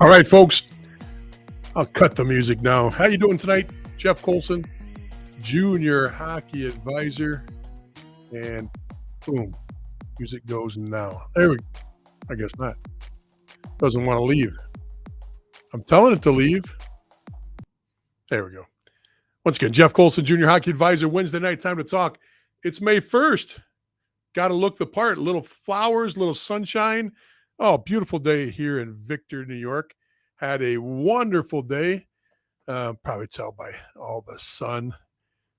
All right, folks, I'll cut the music now. How you doing tonight? Jeff Colson, junior hockey advisor, and boom, music goes now. There we go. I guess not. Doesn't want to leave. I'm telling it to leave. There we go. Once again, Jeff Colson, junior hockey advisor, Wednesday night, time to talk. It's May 1st. Got to look the part. Little flowers, little sunshine. Oh, beautiful day here in Victor, New York. Had a wonderful day. Probably tell by all the sun,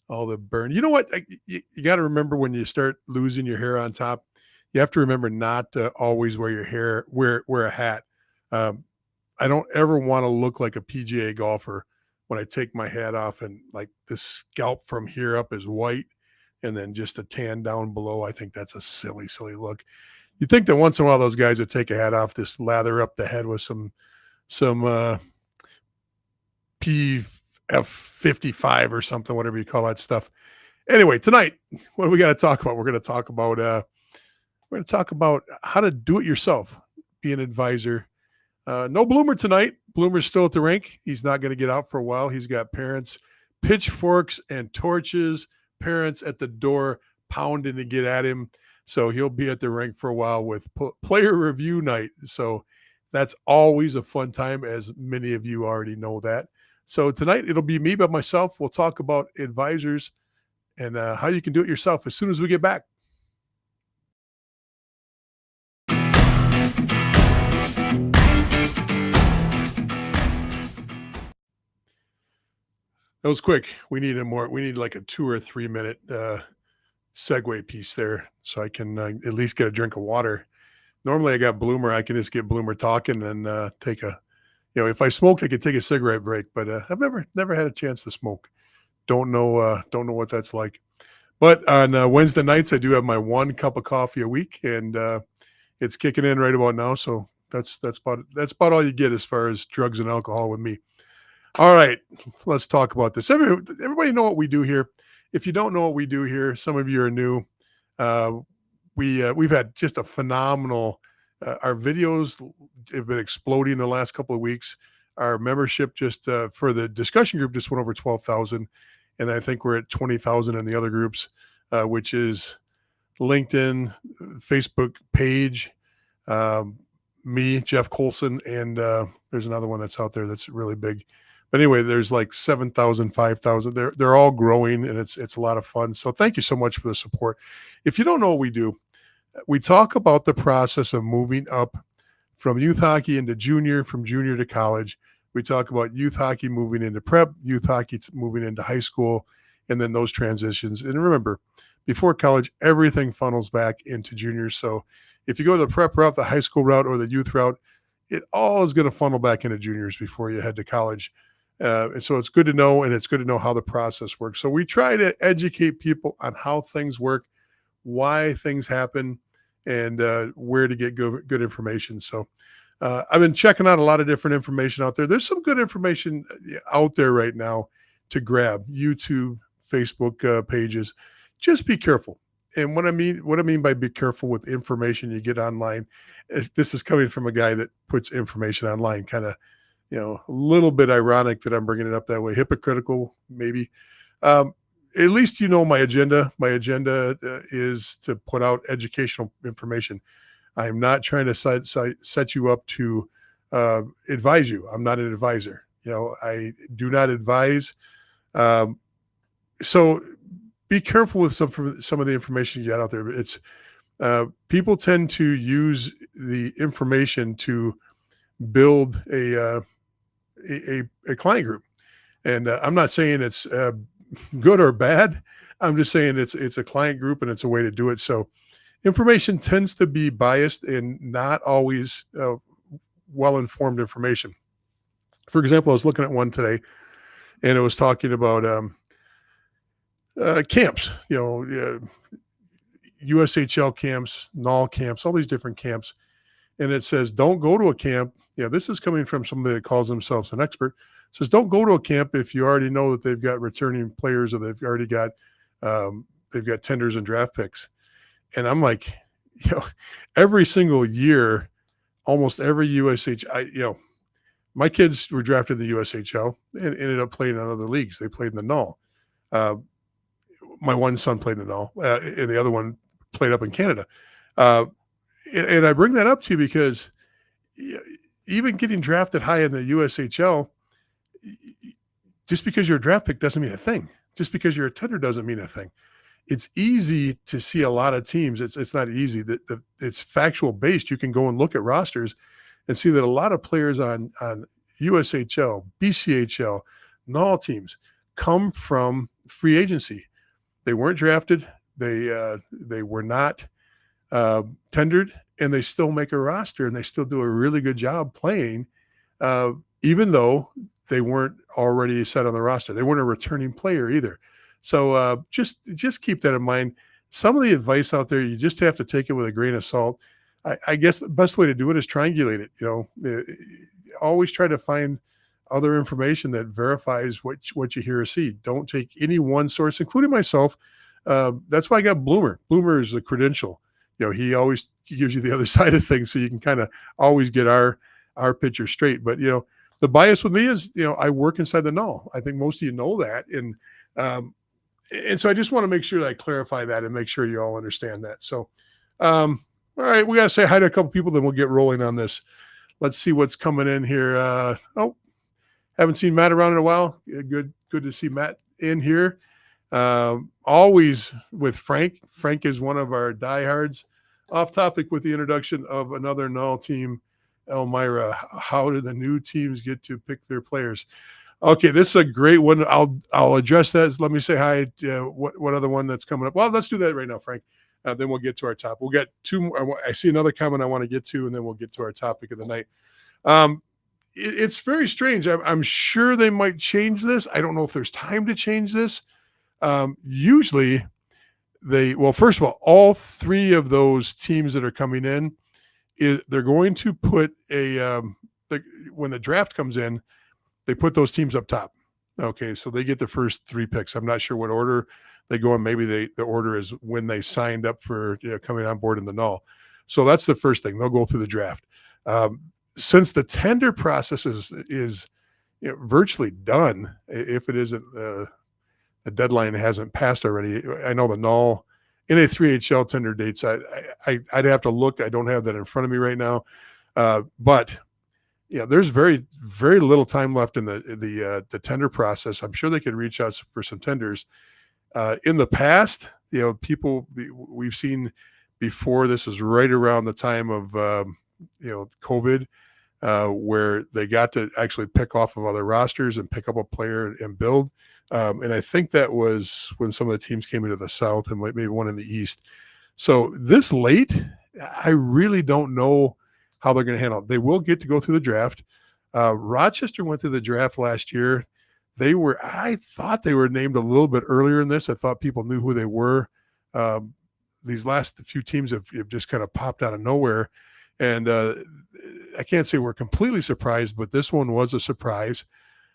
all the burn. You know what? You got to remember when you start losing your hair on top, you have to remember not to always wear a hat. I don't ever want to look like a PGA golfer when I take my hat off and like the scalp from here up is white and then just a tan down below. I think that's a silly, silly look. You think that once in a while those guys would take a hat off, just lather up the head with some PF55 or something, whatever you call that stuff. Anyway, tonight, what do we got to talk about? We're going to talk about how to do it yourself, be an advisor. No Bloomer tonight. Bloomer's still at the rink. He's not going to get out for a while. He's got parents, pitchforks and torches, parents at the door pounding to get at him. So he'll be at the rink for a while with player review night. So that's always a fun time, as many of you already know that. So tonight it'll be me by myself. We'll talk about advisors and how you can do it yourself as soon as we get back. That was quick. We need like a 2 or 3 minute segue piece there so I can at least get a drink of water. Normally I got Bloomer. I can just get Bloomer talking and take a, if I smoked, I could take a cigarette break, but I've never had a chance to smoke. Don't know what that's like. But on Wednesday nights, I do have my 1 cup of coffee a week, and it's kicking in right about now. So that's about all you get as far as drugs and alcohol with me. All right, let's talk about this. Everybody know what we do here. If you don't know what we do here, some of you are new. We've had just a phenomenal. Our videos have been exploding the last couple of weeks. Our membership just for the discussion group just went over 12,000, and I think we're at 20,000 in the other groups, which is LinkedIn, Facebook page, me, Jeff Colson, and there's another one that's out there that's really big. But anyway, there's like 7,000, 5,000. They're all growing, and it's a lot of fun. So thank you so much for the support. If you don't know what we do, we talk about the process of moving up from youth hockey into junior, from junior to college. We talk about youth hockey moving into prep, youth hockey moving into high school, and then those transitions. And remember, before college, everything funnels back into juniors. So if you go the prep route, the high school route, or the youth route, it all is going to funnel back into juniors before you head to college. And so it's good to know, and it's good to know how the process works. So we try to educate people on how things work, why things happen, and where to get good information. So I've been checking out a lot of different information out there. There's some good information out there right now to grab. YouTube, Facebook pages. Just be careful. And what I mean by be careful with information you get online, this is coming from a guy that puts information online, kind of, a little bit ironic that I'm bringing it up that way, hypocritical maybe. At least you know my agenda. My agenda is to put out educational information. I'm not trying to set you up to advise you. I'm not an advisor. I do not advise. So be careful with some of the information you got out there. It's people tend to use the information to build a client group, and I'm not saying it's good or bad. I'm just saying it's a client group and it's a way to do it. So information tends to be biased and not always well-informed information. For example, I was looking at one today and it was talking about camps, USHL camps, NOL camps, all these different camps. And it says, don't go to a camp. This is coming from somebody that calls themselves an expert. It says, don't go to a camp if you already know that they've got returning players or they've already got tenders and draft picks. And I'm like, every single year, almost every USH, My kids were drafted in the USHL and ended up playing in other leagues. They played in the Null. Uh, my one son played in the Null, and the other one played up in Canada. Uh, and I bring that up to you because even getting drafted high in the USHL, just because you're a draft pick doesn't mean a thing. Just because you're a tender doesn't mean a thing. It's easy to see a lot of teams. It's not easy. It's factual based. You can go and look at rosters and see that a lot of players on USHL, BCHL, NOL teams come from free agency. They weren't drafted. They were not tendered, and they still make a roster, and they still do a really good job playing, even though they weren't already set on the roster. They weren't a returning player either. So just keep that in mind. Some of the advice out there, you just have to take it with a grain of salt. I guess the best way to do it is triangulate it. Always try to find other information that verifies what you hear or see. Don't take any one source, including myself. That's why I got Bloomer. Bloomer is a credential. He always gives you the other side of things, so you can kind of always get our picture straight. But the bias with me is, I work inside the Null. I think most of you know that, and so I just want to make sure that I clarify that and make sure you all understand that. So, all right, we got to say hi to a couple people, then we'll get rolling on this. Let's see what's coming in here. Haven't seen Matt around in a while. Good to see Matt in here. Always with Frank. Frank is one of our diehards. Off topic with the introduction of another Null team, Elmira. How do the new teams get to pick their players? Okay, this is a great one. I'll address that. Let me say hi. What other one that's coming up? Well, let's do that right now, Frank. Then we'll get to our top. We'll get two more. I see another comment I want to get to, and then we'll get to our topic of the night. It's very strange. I'm sure they might change this. I don't know if there's time to change this. Usually first of all three of those teams that are coming in, they're going to put when the draft comes in, they put those teams up top. Okay, so they get the first three picks. I'm not sure what order they go in. Maybe the order is when they signed up for coming on board in the Null. So that's the first thing. They'll go through the draft. Since the tender process is virtually done, if it isn't the deadline hasn't passed already. I know the Null NA3HL tender dates. I'd have to look. I don't have that in front of me right now, but there's very, very little time left in the tender process. I'm sure they could reach out for some tenders. In the past, people we've seen before, this is right around the time of COVID, where they got to actually pick off of other rosters and pick up a player and build. And I think that was when some of the teams came into the South and maybe one in the East. So this late, I really don't know how they're going to handle it. They will get to go through the draft. Rochester went through the draft last year. I thought they were named a little bit earlier in this. I thought people knew who they were. These last few teams have just kind of popped out of nowhere. And I can't say we're completely surprised, but this one was a surprise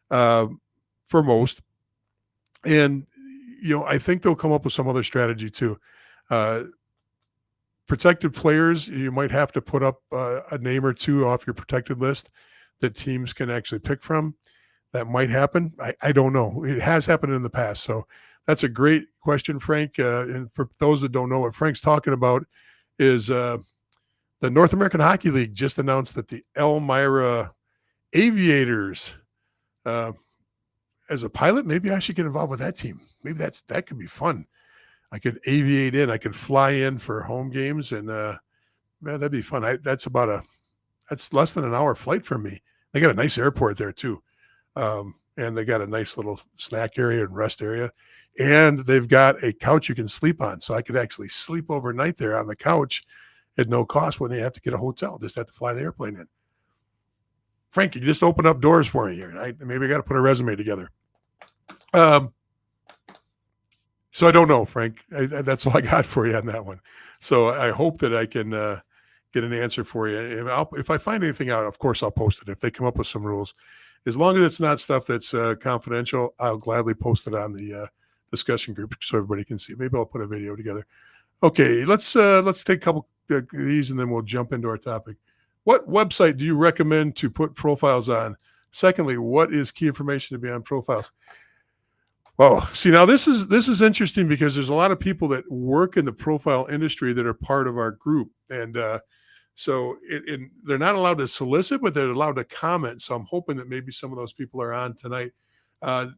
for most. And, I think they'll come up with some other strategy too. Protected players, you might have to put up a name or two off your protected list that teams can actually pick from. That might happen. I don't know. It has happened in the past. So that's a great question, Frank. And for those that don't know, what Frank's talking about is the North American Hockey League just announced that the Elmira Aviators, as a pilot, maybe I should get involved with that team. Maybe that could be fun. I could aviate in. I could fly in for home games, and man, that'd be fun. That's less than an hour flight from me. They got a nice airport there too, and they got a nice little snack area and rest area, and they've got a couch you can sleep on. So I could actually sleep overnight there on the couch at no cost when they have to get a hotel. Just have to fly the airplane in. Frank, you just opened up doors for me here. Maybe I got to put a resume together. So I don't know, Frank. That's all I got for you on that one. So I hope that I can get an answer for you. And if I find anything out, of course, I'll post it. If they come up with some rules, as long as it's not stuff that's confidential, I'll gladly post it on the discussion group so everybody can see. Maybe I'll put a video together. Okay, let's take a couple of these and then we'll jump into our topic. What website do you recommend to put profiles on Secondly, what is key information to be on profiles? Well, see, now this is interesting because there's a lot of people that work in the profile industry that are part of our group, and so they're not allowed to solicit, but they're allowed to comment. So I'm hoping that maybe some of those people are on tonight. Uh,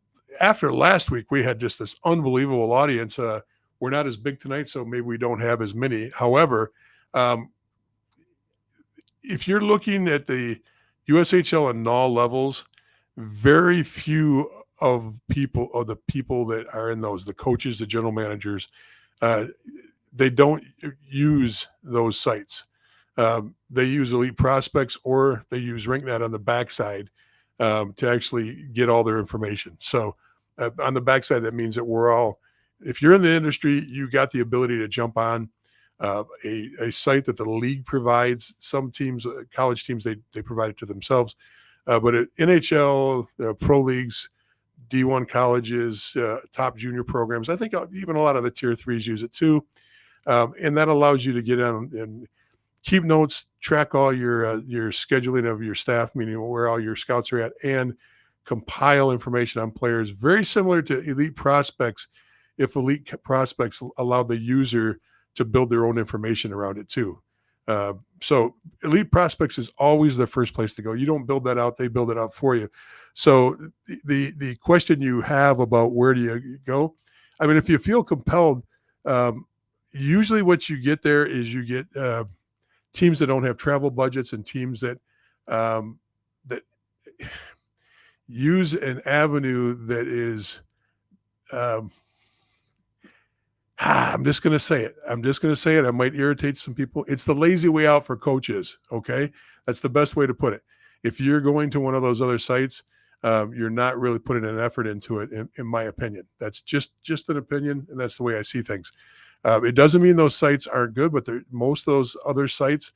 After last week, we had just this unbelievable audience. We're not as big tonight, so maybe we don't have as many. However, um, if you're looking at the USHL and NAL levels, very few of the people that are in those, the coaches, the general managers, uh, they don't use those sites. They use Elite Prospects or they use RinkNet on the backside to actually get all their information. So on the backside, that means that we're all, if you're in the industry, you got the ability to jump on a site that the league provides. Some teams, college teams, they provide it to themselves. But at NHL, pro leagues, D1 colleges, top junior programs, I think even a lot of the tier threes use it too. And that allows you to get on and keep notes, track all your scheduling of your staff, meaning where all your scouts are at, and compile information on players. Very similar to Elite Prospects, if Elite Prospects allow the user to build their own information around it too. So Elite Prospects is always the first place to go. You don't build that out; they build it out for you. So the question you have about where do you go? I mean, if you feel compelled, usually what you get there is you get teams that don't have travel budgets and teams that that use an avenue that is. I'm just going to say it. I might irritate some people. It's the lazy way out for coaches. Okay. That's the best way to put it. If you're going to one of those other sites, you're not really putting an effort into it, in my opinion. That's just an opinion, and that's the way I see things. It doesn't mean those sites aren't good, but most of those other sites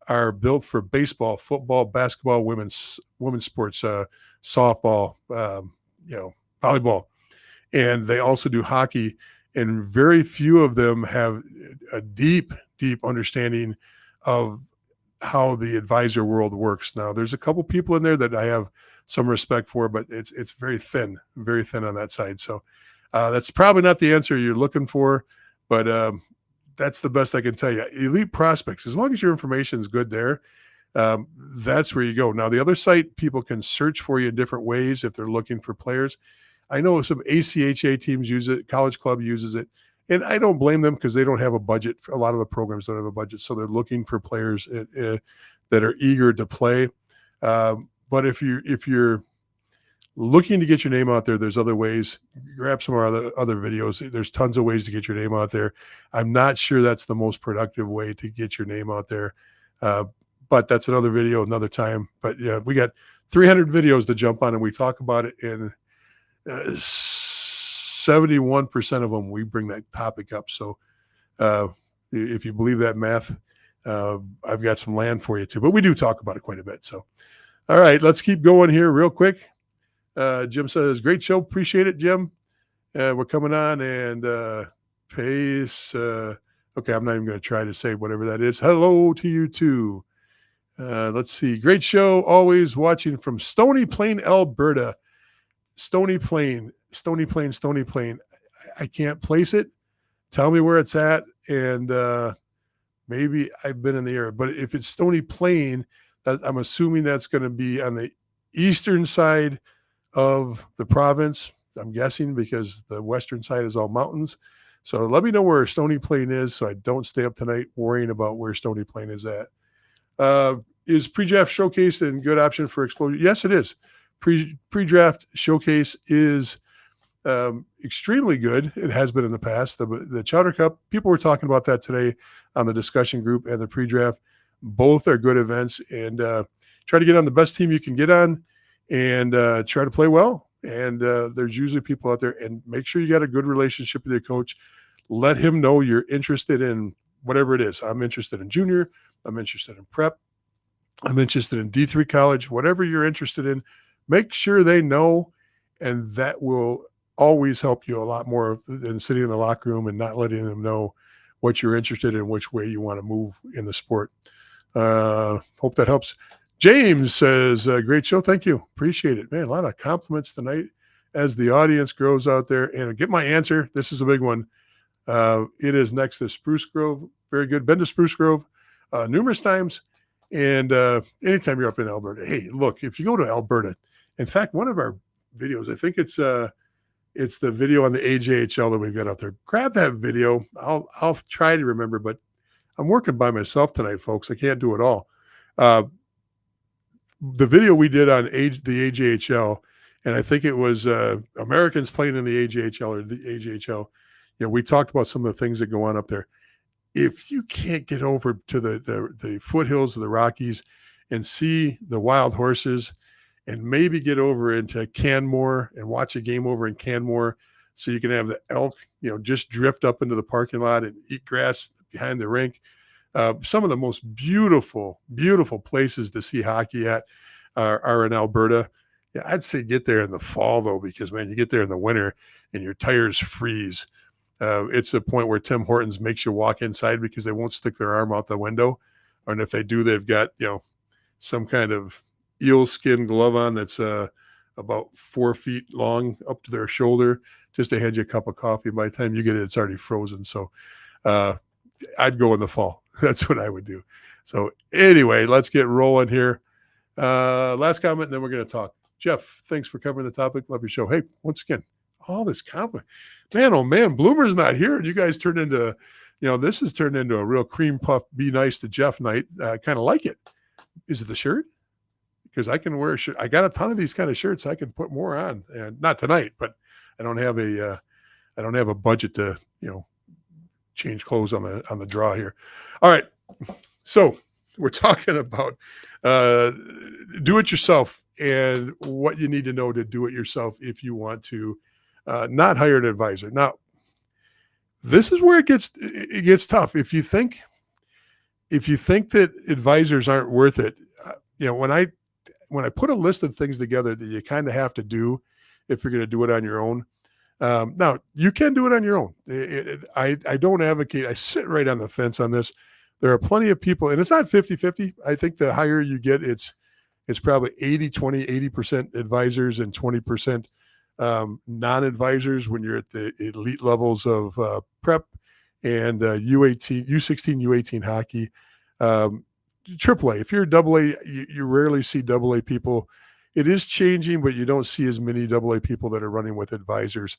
are built for baseball, football, basketball, women's sports, softball, volleyball, and they also do hockey. And very few of them have a deep understanding of how the advisor world works. Now, there's a couple people in there that I have some respect for, but it's very thin on that side. So that's probably not the answer you're looking for, but that's the best I can tell you. Elite Prospects, as long as your information is good there, that's where you go. Now, the other site, people can search for you in different ways if they're looking for players. I know some ACHA teams use it. College Club uses it. And I don't blame them because they don't have a budget. A lot of the programs don't have a budget. So they're looking for players that are eager to play. But if you're looking to get your name out there, there's other ways. Grab some of our other videos. There's tons of ways to get your name out there. I'm not sure that's the most productive way to get your name out there. But that's another video, another time. But yeah, we got 300 videos to jump on, and we talk about it in 71% of them, we bring that topic up. So if you believe that math, I've got some land for you too, but we do talk about it quite a bit. So, all right, let's keep going here real quick. Jim says, great show. Appreciate it, Jim. We're coming on and Pace. Okay, I'm not even going to try to say whatever that is. Hello to you too. Let's see. Great show. Always watching from Stony Plain, Alberta. Stony Plain. I can't place it. Tell me where it's at, and maybe I've been in the area. But if it's Stony Plain, I'm assuming that's going to be on the eastern side of the province. I'm guessing because the western side is all mountains. So let me know where Stony Plain is, so I don't stay up tonight worrying about where Stony Plain is at. Is pre-draft showcase a good option for exposure? Yes, it is. Pre-draft showcase is extremely good. It has been in the past. The Chowder Cup, people were talking about that today on the discussion group, and the pre-draft. Both are good events, and try to get on the best team you can get on, and try to play well. And there's usually people out there, and make sure you got a good relationship with your coach. Let him know you're interested in whatever it is. I'm interested in junior. I'm interested in prep. I'm interested in D3 college. Whatever you're interested in, make sure they know, and that will always help you a lot more than sitting in the locker room and not letting them know what you're interested in, which way you want to move in the sport. Hope that helps. James says, great show. Thank you. Appreciate it. Man, a lot of compliments tonight as the audience grows out there. And get my answer. This is a big one. It is next to Spruce Grove. Very good. Been to Spruce Grove numerous times. And anytime you're up in Alberta, hey, look, if you go to Alberta, in fact, one of our videos, I think it's the video on the AJHL that we've got out there. Grab that video. I'll try to remember, but I'm working by myself tonight, folks. I can't do it all. The video we did on the AJHL, and I think it was Americans playing in the AJHL or the AJHL. We talked about some of the things that go on up there. If you can't get over to the foothills of the Rockies and see the wild horses, and maybe get over into Canmore and watch a game over in Canmore, so you can have the elk, just drift up into the parking lot and eat grass behind the rink. Some of the most beautiful, beautiful places to see hockey at are in Alberta. Yeah, I'd say get there in the fall, though, because, man, you get there in the winter and your tires freeze. It's a point where Tim Hortons makes you walk inside because they won't stick their arm out the window. And if they do, they've got, some kind of eel skin glove on that's about 4 feet long up to their shoulder just to hand you a cup of coffee. By the time you get it, it's already frozen. So I'd go in the fall. That's what I would do. So anyway, let's get rolling here. Last comment, and then we're going to talk. Jeff, thanks for covering the topic. Love your show. Hey, once again, all this compliment. Man, oh man, Bloomer's not here. And you guys turned into, this has turned into a real cream puff, be nice to Jeff night. Kind of like it. Is it the shirt? Because I can wear a shirt. I got a ton of these kind of shirts. I can put more on, and not tonight, but I don't have a budget to, change clothes on the draw here. All right. So we're talking about do it yourself and what you need to know to do it yourself if you want to not hire an advisor. Now, this is where it gets tough. If you think that advisors aren't worth it, when I put a list of things together that you kind of have to do if you're going to do it on your own. Now, you can do it on your own. I don't advocate. I sit right on the fence on this. There are plenty of people, and it's not 50-50. I think the higher you get, it's probably 80% advisors and 20% non-advisors when you're at the elite levels of prep and U16, U18 hockey. AAA. If you're AA, you rarely see AA people. It is changing, but you don't see as many AA people that are running with advisors.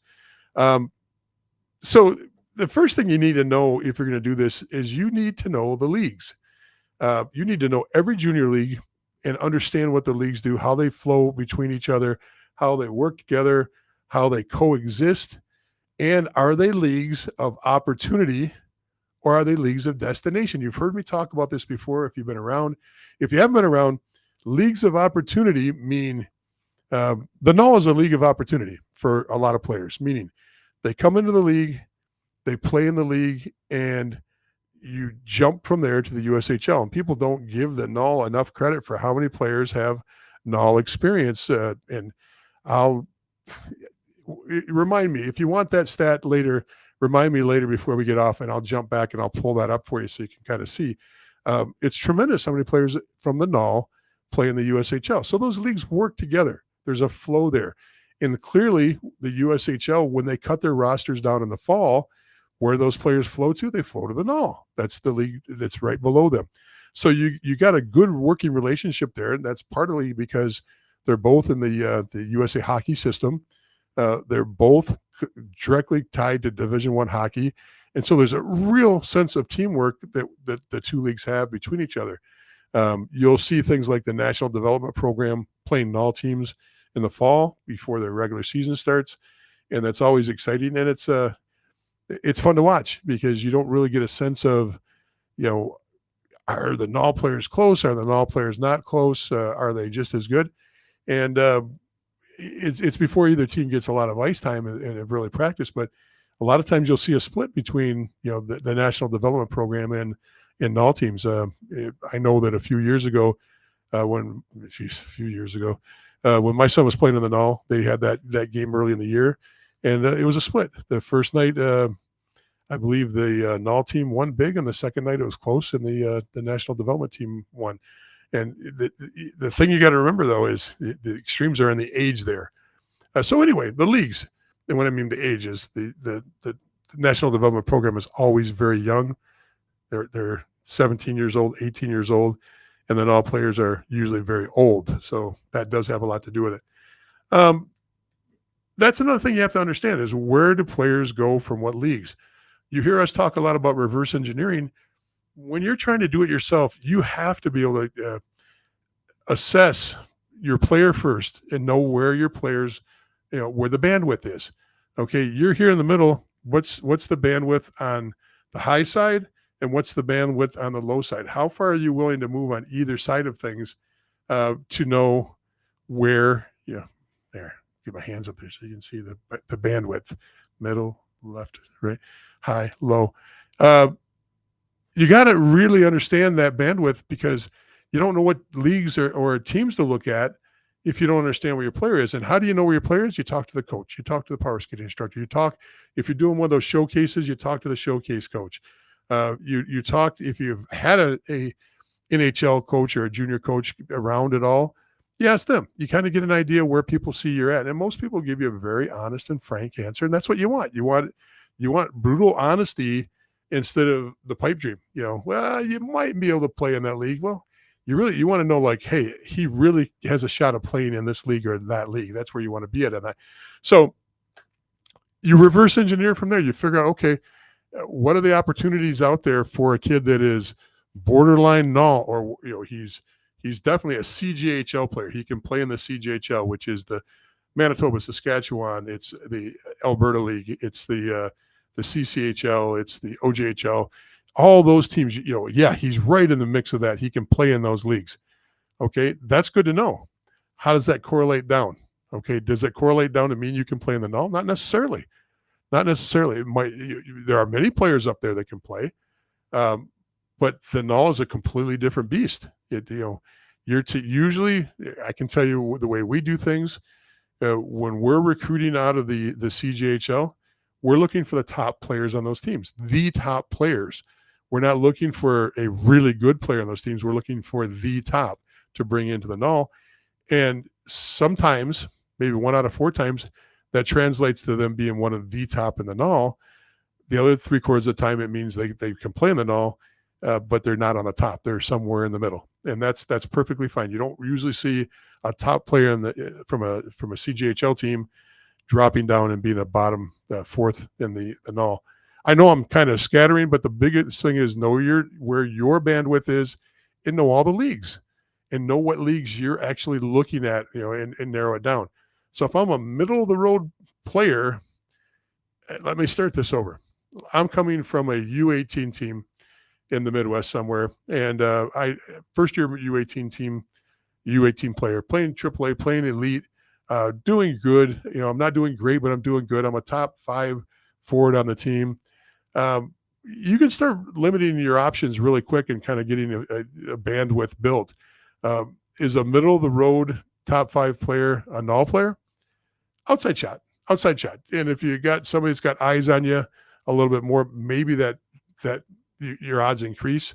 So the first thing you need to know if you're going to do this is you need to know the leagues. You need to know every junior league and understand what the leagues do, how they flow between each other, how they work together, how they coexist, and are they leagues of opportunity or are they leagues of destination? You've heard me talk about this before if you've been around. If you haven't been around, leagues of opportunity mean the Null is a league of opportunity for a lot of players, meaning they come into the league, they play in the league, and you jump from there to the USHL. And people don't give the Null enough credit for how many players have Null experience. And remind me, if you want that stat later, remind me later before we get off, and I'll jump back and I'll pull that up for you so you can kind of see. It's tremendous how many players from the Null play in the USHL. So those leagues work together. There's a flow there. And clearly, the USHL, when they cut their rosters down in the fall, where those players flow to, they flow to the Null. That's the league that's right below them. So you got a good working relationship there, and that's partly because they're both in the USA hockey system. They're both directly tied to Division I hockey. And so there's a real sense of teamwork that the two leagues have between each other. You'll see things like the National Development Program playing Null teams in the fall before their regular season starts. And that's always exciting. And it's fun to watch because you don't really get a sense of, are the Null players close? Are the Null players not close? Are they just as good? And it's before either team gets a lot of ice time and have really practiced. But a lot of times you'll see a split between, the National Development Program and Null teams. I know that a few years ago, when my son was playing in the Null, they had that game early in the year, and it was a split. The first night, I believe the Null team won big, and the second night it was close, and the National Development team won. And the thing you got to remember, though, is the extremes are in the age there. So anyway, the leagues, and what I mean the age is the National Development Program is always very young. They're 17 years old, 18 years old, and then all players are usually very old. So that does have a lot to do with it. That's another thing you have to understand is where do players go from what leagues? You hear us talk a lot about reverse engineering. When you're trying to do it yourself, you have to be able to assess your player first and know where your players, where the bandwidth is. Okay, you're here in the middle. What's the bandwidth on the high side, and what's the bandwidth on the low side? How far are you willing to move on either side of things to know where? There. Get my hands up there so you can see the bandwidth: middle, left, right, high, low. You got to really understand that bandwidth, because you don't know what leagues or teams to look at if you don't understand where your player is. And how do you know where your player is? You talk to the coach. You talk to the power skating instructor. If you're doing one of those showcases, you talk to the showcase coach. You talk, if you've had a NHL coach or a junior coach around at all, you ask them. You kind of get an idea where people see you're at. And most people give you a very honest and frank answer. And that's what you want. You want brutal honesty instead of the pipe dream. Well, you might be able to play in that league. Well, you want to know, like, hey, he really has a shot of playing in this league or that league. That's where you want to be at that. So you reverse engineer from there. You figure out, okay, what are the opportunities out there for a kid that is borderline null, or he's definitely a CJHL player. He can play in the CJHL, which is the Manitoba, Saskatchewan. It's the Alberta League. It's the CCHL. It's the OJHL. All those teams, he's right in the mix of that. He can play in those leagues. Okay, that's good to know. How does that correlate down? Okay, does it correlate down to mean you can play in the null? Not necessarily. Not necessarily. There are many players up there that can play, but the null is a completely different beast. Usually, I can tell you the way we do things. When we're recruiting out of the CJHL, we're looking for the top players on those teams, the top players. We're not looking for a really good player on those teams. We're looking for the top to bring into the null. And sometimes, maybe 1 out of 4 times, that translates to them being one of the top in the null. The other 3/4 of the time, it means they can play in the null, but they're not on the top. They're somewhere in the middle. And that's perfectly fine. You don't usually see a top player from a CJHL team dropping down and being a bottom 4th in the null. I know I'm kind of scattering, but the biggest thing is know where your bandwidth is, and know all the leagues, and know what leagues you're actually looking at, and narrow it down. So if I'm a middle of the road player, let me start this over. I'm coming from a U18 team in the Midwest somewhere, and I first year U18 player, playing AAA, playing elite, doing good. I'm not doing great, but I'm doing good. I'm a top 5 forward on the team. You can start limiting your options really quick and kind of getting a bandwidth built. Is a middle of the road top 5 player a null player? Outside shot. And if you got somebody that's got eyes on you a little bit more, maybe that your odds increase.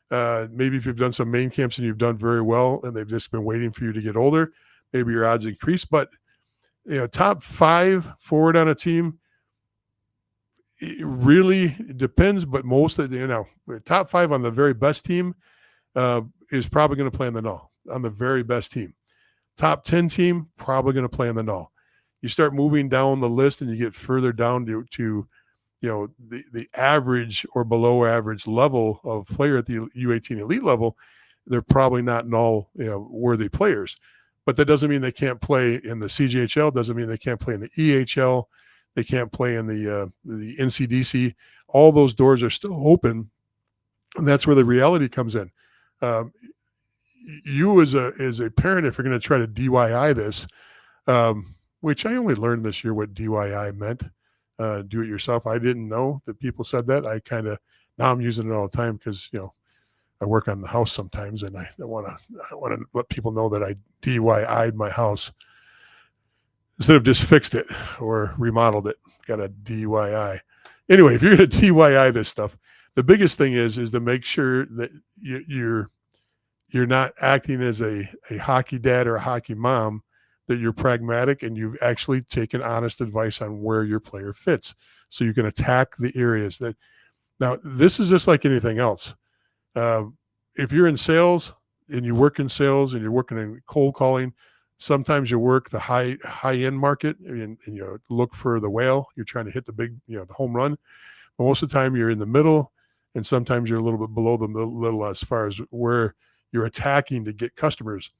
Maybe if you've done some main camps and you've done very well and they've just been waiting for you to get older, maybe your odds increase. But top 5 forward on a team, it really depends. But most of top 5 on the very best team is probably going to play in the null on the very best team. Top 10 team probably going to play in the null. You start moving down the list and you get further down to the average or below average level of player at the U18 elite level, they're probably not null worthy players. But that doesn't mean they can't play in the CJHL, doesn't mean they can't play in the EHL, they can't play in the NCDC. All those doors are still open, and that's where the reality comes in. You as a parent, if you're going to try to DIY this, which I only learned this year what DIY meant, do it yourself. I didn't know that people said that. Now I'm using it all the time because, I work on the house sometimes, and I want to let people know that I DIY'd my house instead of just fixed it or remodeled it. Got a DIY. Anyway, if you're going to DIY this stuff, the biggest thing is to make sure that you you're not acting as a hockey dad or a hockey mom, that you're pragmatic and you've actually taken honest advice on where your player fits. So you can attack the areas that. Now, this is just like anything else. If you're in sales and you work in sales and you're working in cold calling, sometimes you work the high end market and you look for the whale. You're trying to hit the big, the home run. But most of the time you're in the middle, and sometimes you're a little bit below the middle as far as where you're attacking to get customers.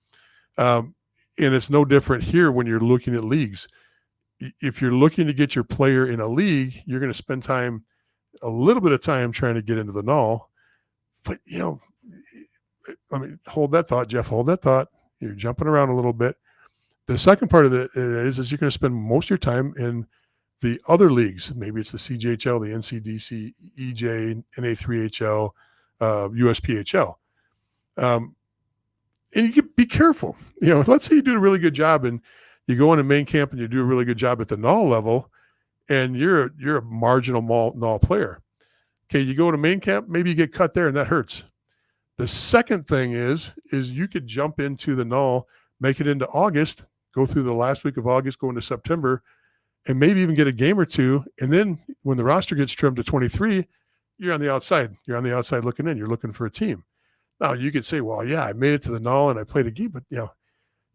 And it's no different here when you're looking at leagues. If you're looking to get your player in a league, you're going to spend a little bit of time trying to get into the null. But, I mean, hold that thought, Jeff, hold that thought. You're jumping around a little bit. The second part of it is you're going to spend most of your time in the other leagues. Maybe it's the CJHL, the NCDC, EJ, NA3HL, USPHL. And you can be careful. Let's say you do a really good job and you go into main camp and you do a really good job at the null level, and you're a marginal null player. Okay, you go to main camp, maybe you get cut there, and that hurts. The second thing is you could jump into the null, make it into August, go through the last week of August, go into September, and maybe even get a game or two. And then when the roster gets trimmed to 23, you're on the outside. You're on the outside looking in. You're looking for a team. Now, you could say, well, yeah, I made it to the null and I played a game, but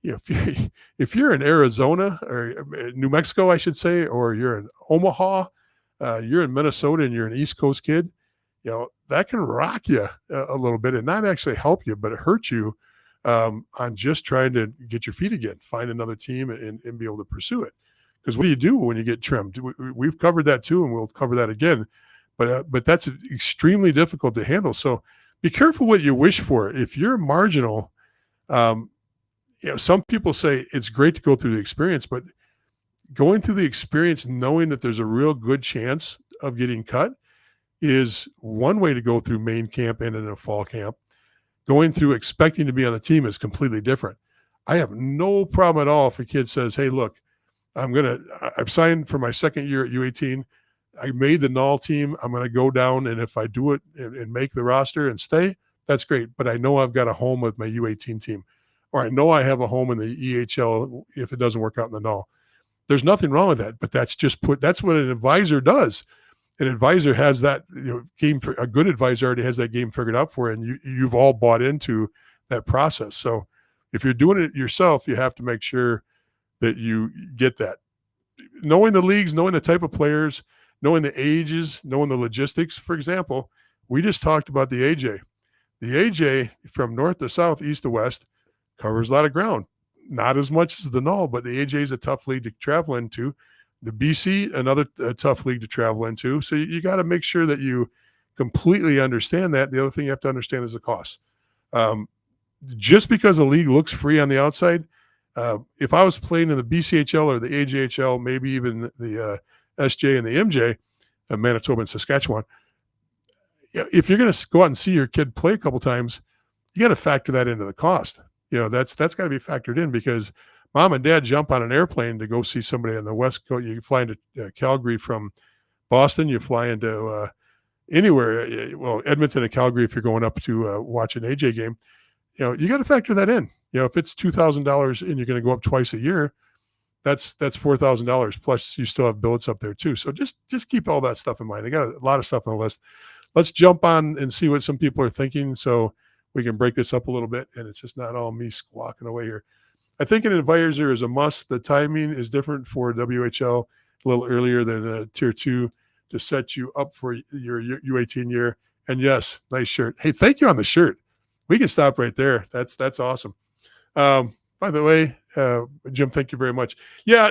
if you're in Arizona or New Mexico, I should say, or you're in Omaha, you're in Minnesota and you're an East Coast kid, that can rock you a little bit and not actually help you, but it hurts you on just trying to get your feet again, find another team and be able to pursue it. Because what do you do when you get trimmed? We've covered that too, and we'll cover that again. But that's extremely difficult to handle. So be careful what you wish for. If you're marginal, some people say it's great to go through the experience, but going through the experience knowing that there's a real good chance of getting cut is one way to go through main camp and in a fall camp. Going through expecting to be on the team is completely different. I have no problem at all if a kid says, hey, look, I've signed for my second year at U18. I made the null team. I'm going to go down, and if I do it and make the roster and stay, that's great. But I know I've got a home with my U18 team, or I know I have a home in the EHL if it doesn't work out in the null. There's nothing wrong with that, but that's what an advisor does. An advisor has that a good advisor already has that game figured out for you, and you've all bought into that process. So if you're doing it yourself, you have to make sure that you get that. Knowing the leagues, knowing the type of players, knowing the ages, knowing the logistics. For example, we just talked about the AJ. The AJ from north to south, east to west, covers a lot of ground. Not as much as the null, but the AJ is a tough league to travel into. The BC, another tough league to travel into. So you got to make sure that you completely understand that. The other thing you have to understand is the cost. Just because a league looks free on the outside, if I was playing in the BCHL or the AJHL, maybe even the SJ and the MJ, Manitoba and Saskatchewan, if you're going to go out and see your kid play a couple times, you got to factor that into the cost. That's got to be factored in, because mom and dad jump on an airplane to go see somebody on the West Coast. You fly into Calgary from Boston. You fly into anywhere. Well, Edmonton and Calgary if you're going up to watch an AJ game. You got to factor that in. If it's $2,000 and you're going to go up twice a year, that's $4,000 plus you still have billets up there too. So just keep all that stuff in mind. I got a lot of stuff on the list. Let's jump on and see what some people are thinking, so we can break this up a little bit and it's just not all me squawking away here. I think an advisor is a must. The timing is different for WHL, a little earlier than Tier 2 to set you up for your U18 year. And yes, nice shirt. Hey, thank you on the shirt. We can stop right there. That's awesome. By the way, Jim, thank you very much. Yeah,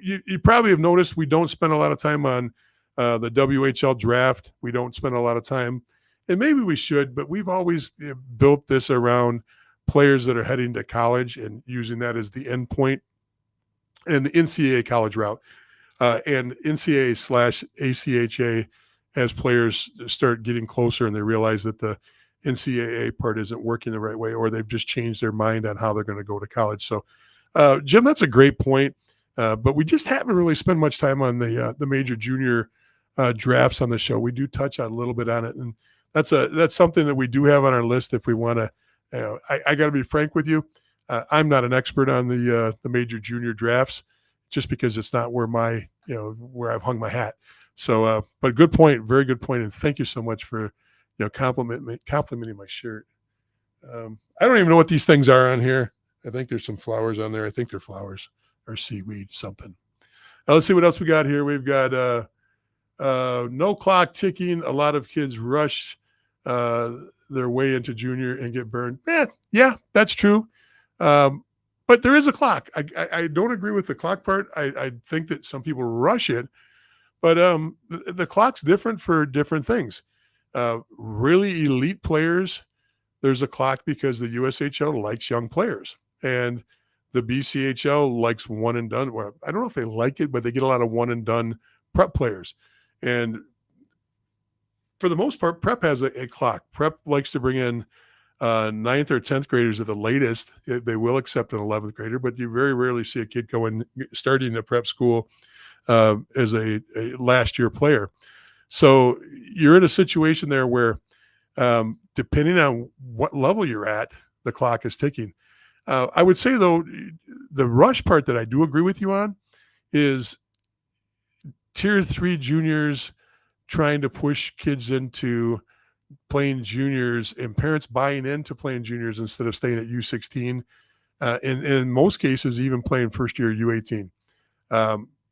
you probably have noticed we don't spend a lot of time on the WHL draft. We don't spend a lot of time, and maybe we should, but we've always built this around players that are heading to college and using that as the end point, and the NCAA college route, and NCAA/ACHA as players start getting closer and they realize that the NCAA part isn't working the right way, or they've just changed their mind on how they're going to go to college. So, Jim, that's a great point. But we just haven't really spent much time on the major junior drafts on the show. We do touch on a little bit on it, and that's something that we do have on our list if we want to I got to be frank with you. I'm not an expert on the major junior drafts, just because it's not where I've hung my hat. So, but good point, very good point, and thank you so much for complimenting my shirt. I don't even know what these things are on here. I think there's some flowers on there. I think they're flowers or seaweed, something. Now, let's see what else we got here. We've got no clock ticking. A lot of kids rush uh, their way into junior and get burned. Yeah, that's true. But there is a clock. I don't agree with the clock part. I think that some people rush it, but the clock's different for different things. Really elite players, there's a clock because the USHL likes young players, and the BCHL likes one and done. Well, I don't know if they like it, but they get a lot of one and done prep players. And for the most part, prep has a clock. Prep likes to bring in ninth or 10th graders at the latest. They will accept an 11th grader, but you very rarely see a kid starting a prep school as a last year player. So you're in a situation there where, depending on what level you're at, the clock is ticking. I would say, though, the rush part that I do agree with you on is tier 3 juniors trying to push kids into playing juniors and parents buying into playing juniors instead of staying at U16. In most cases, even playing first year U18.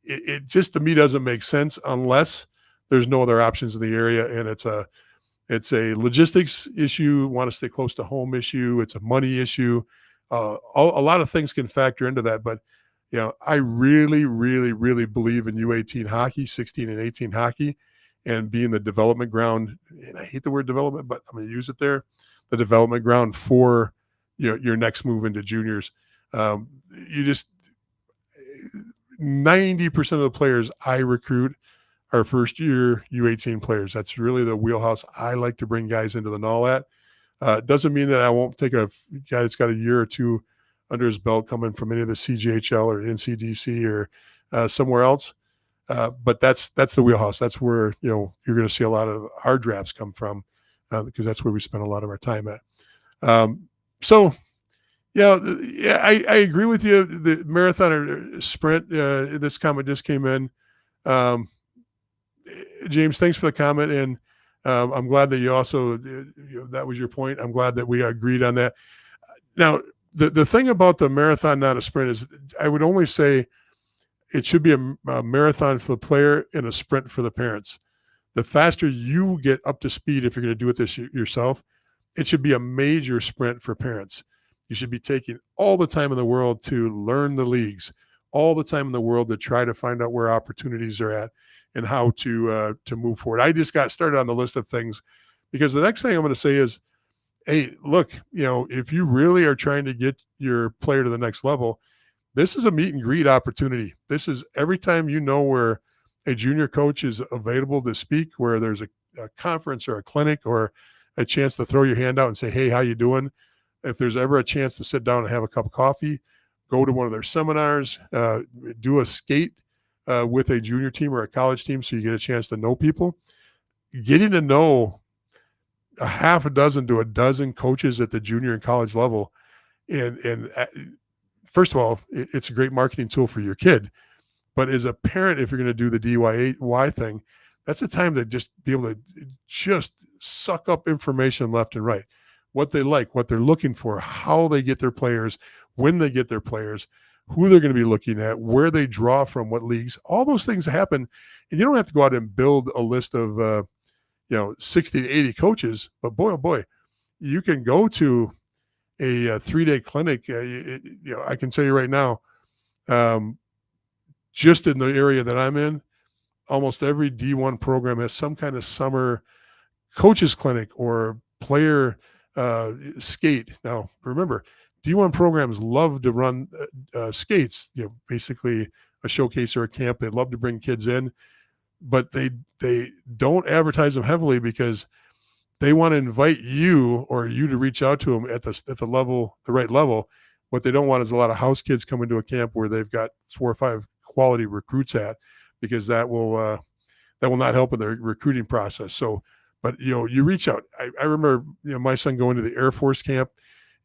It just, to me, doesn't make sense unless there's no other options in the area, and it's a logistics issue, want to stay close to home issue. It's a money issue. A lot of things can factor into that, but I really, really, really believe in U18 hockey, 16 and 18 hockey, and being the development ground. And I hate the word development, but I'm going to use it there. The development ground for your next move into juniors. 90% of the players I recruit are first year U18 players. That's really the wheelhouse I like to bring guys into the null at. Doesn't mean that I won't take a guy that's got a year or two under his belt coming from any of the CJHL or NCDC or somewhere else. But that's the wheelhouse. That's where you're going to see a lot of our drafts come from, because that's where we spend a lot of our time at. So I agree with you. The marathon or sprint. This comment just came in. James, thanks for the comment, and I'm glad that you also that was your point. I'm glad that we agreed on that. Now, the thing about the marathon, not a sprint, is I would only say it should be a marathon for the player and a sprint for the parents. The faster you get up to speed, if you're going to do it this yourself, it should be a major sprint for parents. You should be taking all the time in the world to learn the leagues, all the time in the world to try to find out where opportunities are at and how to move forward. I just got started on the list of things because the next thing I'm going to say is, hey, look, if you really are trying to get your player to the next level, this is a meet and greet opportunity. This is every time where a junior coach is available to speak, where there's a conference or a clinic or a chance to throw your hand out and say, hey, how you doing? If there's ever a chance to sit down and have a cup of coffee, go to one of their seminars, do a skate with a junior team or a college team so you get a chance to know people. Getting to know a half a dozen to a dozen coaches at the junior and college level, and first of all, it's a great marketing tool for your kid. But as a parent, if you're going to do the DIY thing, that's the time to just be able to just suck up information left and right. What they like, what they're looking for, how they get their players, when they get their players, who they're going to be looking at, where they draw from, what leagues. All those things happen. And you don't have to go out and build a list of 60 to 80 coaches. But boy, oh boy, you can go to a 3-day clinic. I can tell you right now, just in the area that I'm in, almost every D1 program has some kind of summer coaches clinic or player skate. Now, remember, D1 programs love to run skates, basically a showcase or a camp. They love to bring kids in, but they don't advertise them heavily because they want to invite you or you to reach out to them at the right level. What they don't want is a lot of house kids coming to a camp where they've got 4 or 5 quality recruits at, because that will not help in their recruiting process. So, but you reach out. I remember my son going to the Air Force camp,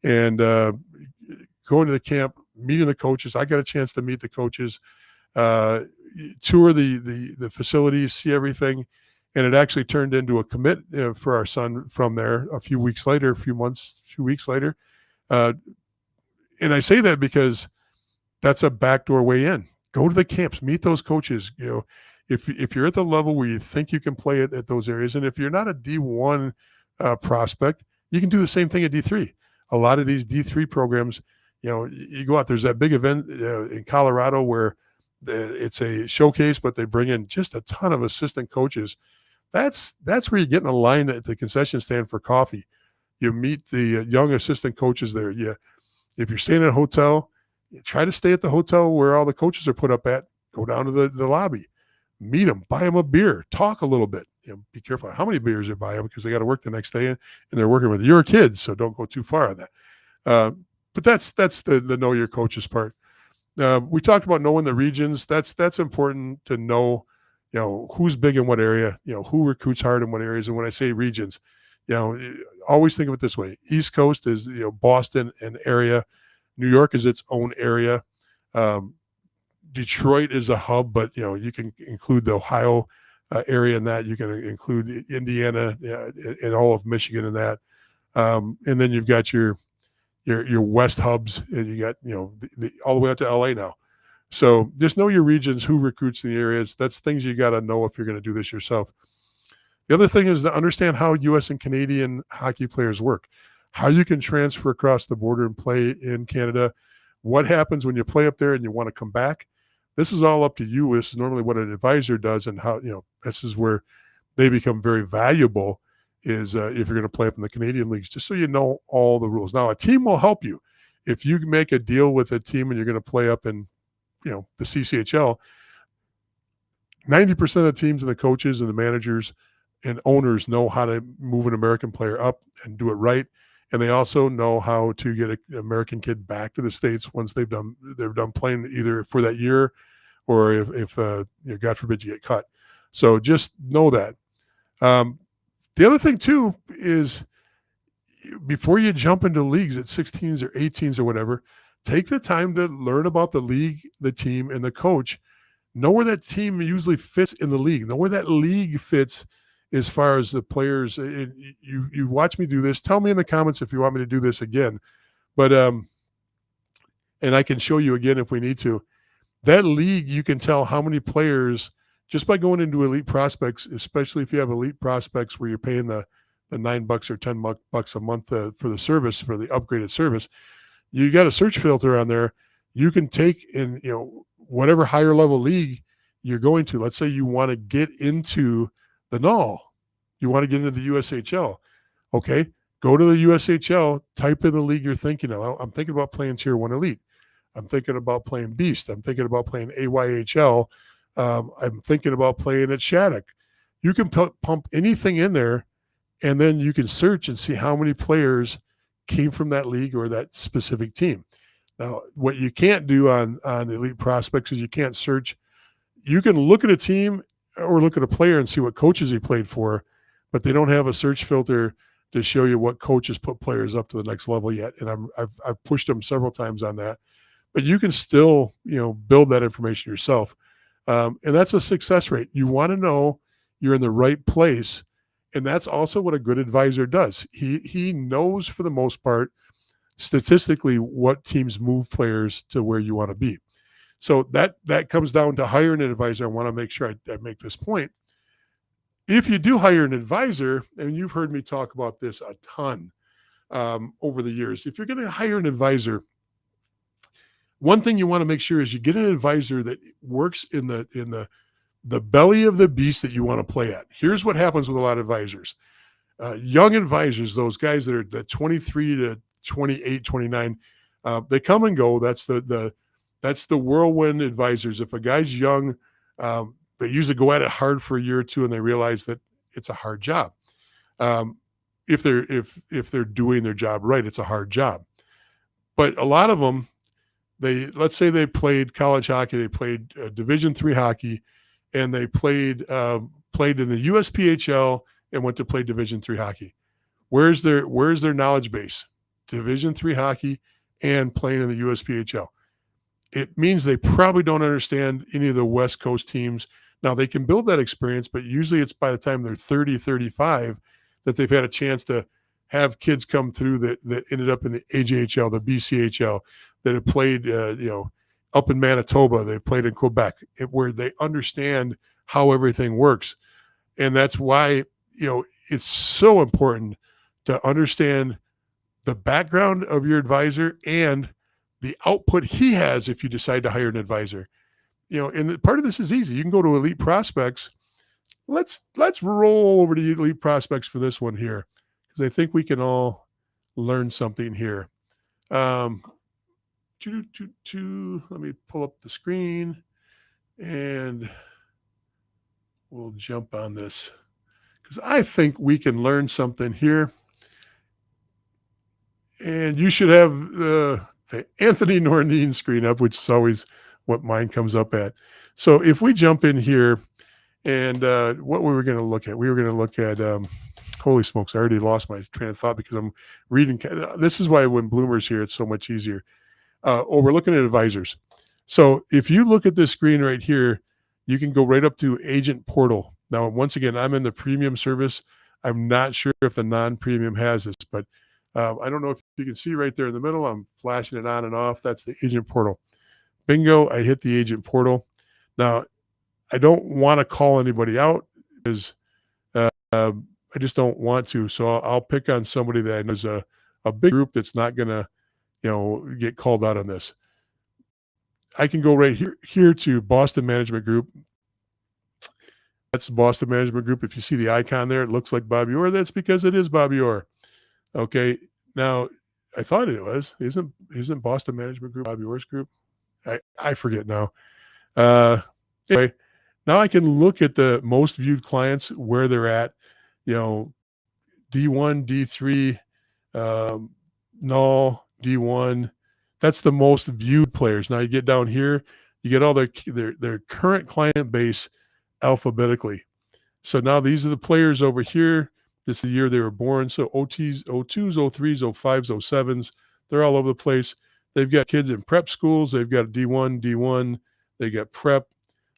and going to the camp, meeting the coaches. I got a chance to meet the coaches, tour the facilities, see everything, and it actually turned into a commit for our son from there a few weeks later, a few weeks later. And I say that because that's a backdoor way in. Go to the camps, meet those coaches. If you're at the level where you think you can play at those areas, and if you're not a D1 prospect, you can do the same thing at D3. A lot of these D3 programs, you go out. There's that big event in Colorado where it's a showcase, but they bring in just a ton of assistant coaches. That's where you get in a line at the concession stand for coffee. You meet the young assistant coaches there. If you're staying at a hotel, you try to stay at the hotel where all the coaches are put up at. Go down to the lobby, meet them, buy them a beer, talk a little bit. Be careful how many beers you buy them because they got to work the next day and they're working with your kids, so don't go too far on that. But that's the know your coaches part. We talked about knowing the regions. That's important to know. Who's big in what area. Who recruits hard in what areas. And when I say regions, always think of it this way: East Coast is Boston and area. New York is its own area. Detroit is a hub, but you can include the Ohio area in that. You can include Indiana and all of Michigan in that. And then you've got your West hubs, and you got all the way up to LA now. So just know your regions, who recruits in the areas. That's things you got to know if you're going to do this yourself. The other thing is to understand how U.S. and Canadian hockey players work, how you can transfer across the border and play in Canada, what happens when you play up there and you want to come back. This is all up to you. This is normally what an advisor does, and how this is where they become very valuable. Is if you're going to play up in the Canadian leagues, just so you know all the rules. Now, a team will help you if you make a deal with a team and you're going to play up in the CCHL. 90% of the teams and the coaches and the managers and owners know how to move an American player up and do it right. And they also know how to get an American kid back to the States once they're done playing, either for that year or if God forbid you get cut. So just know that. The other thing too is, before you jump into leagues at 16s or 18s or whatever, take the time to learn about the league, the team, and the coach. Know where that team usually fits in the league. Know where that league fits as far as the players. You watch me do this. Tell me in the comments if you want me to do this again. But and I can show you again if we need to. That league, you can tell how many players just by going into elite prospects, especially if you have elite prospects where you're paying the $9 or $10 a month for the service, for the upgraded service. You got a search filter on there. You can take in whatever higher level league you're going to. Let's say you want to get into the NAL. You want to get into the USHL. Okay, go to the USHL, type in the league you're thinking of. I'm thinking about playing Tier 1 Elite. I'm thinking about playing Beast. I'm thinking about playing AYHL. I'm thinking about playing at Shattuck. You can pump anything in there, and then you can search and see how many players came from that league or that specific team. Now, what you can't do on elite prospects is you can't search. You can look at a team or look at a player and see what coaches he played for, but they don't have a search filter to show you what coaches put players up to the next level yet. And I've pushed them several times on that, but you can still build that information yourself. And that's a success rate. You want to know you're in the right place. And that's also what a good advisor does. He knows, for the most part, statistically, what teams move players to where you want to be. So that comes down to hiring an advisor. I want to make sure I make this point. If you do hire an advisor, and you've heard me talk about this a ton over the years, if you're going to hire an advisor, one thing you want to make sure is you get an advisor that works in the belly of the beast that you want to play at. Here's what happens with a lot of advisors. Young advisors, those guys that are the 23 to 28, 29, they come and go. That's the whirlwind advisors. If a guy's young, they usually go at it hard for a year or two and they realize that it's a hard job. If they're doing their job right, it's a hard job. But a lot of them, let's say they played college hockey, they played Division III hockey, and they played in the USPHL and went to play Division III hockey. Where's their knowledge base? Division III hockey and playing in the USPHL. It means they probably don't understand any of the West Coast teams. Now, they can build that experience, but usually it's by the time they're 30, 35 that they've had a chance to have kids come through that ended up in the AJHL, the BCHL, that have played, up in Manitoba. They've played in Quebec, where they understand how everything works. And that's why, it's so important to understand the background of your advisor and the output he has if you decide to hire an advisor. And part of this is easy. You can go to Elite Prospects. Let's roll over to Elite Prospects for this one here, because I think we can all learn something here. Let me pull up the screen and we'll jump on this, because I think we can learn something here. And you should have the Anthony Norneen screen up, which is always what mine comes up at. So if we jump in here, and what we were going to look at, holy smokes, I already lost my train of thought because I'm reading. This is why when Bloomer's here, it's so much easier. We're looking at advisors. So if you look at this screen right here, you can go right up to Agent Portal. Now, once again, I'm in the premium service. I'm not sure if the non-premium has this, but I don't know if you can see right there in the middle. I'm flashing it on and off. That's the Agent Portal. Bingo, I hit the Agent Portal. Now, I don't want to call anybody out because I just don't want to. So I'll pick on somebody that I know is a big group that's not going to, get called out on this. I can go right here to Boston Management Group. That's Boston Management Group. If you see the icon there, it looks like Bobby Orr. That's because it is Bobby Orr. Okay. Now, I thought it was. Isn't Boston Management Group Bobby Orr's group? I forget now. Anyway, now I can look at the most viewed clients, where they're at, D1, D3, null, D1. That's the most viewed players. Now you get down here, you get all their current client base alphabetically. So now these are the players over here. This is the year they were born. So OTs, O2s, O3s, O5s, O7s, they're all over the place. They've got kids in prep schools. They've got D1. They got prep.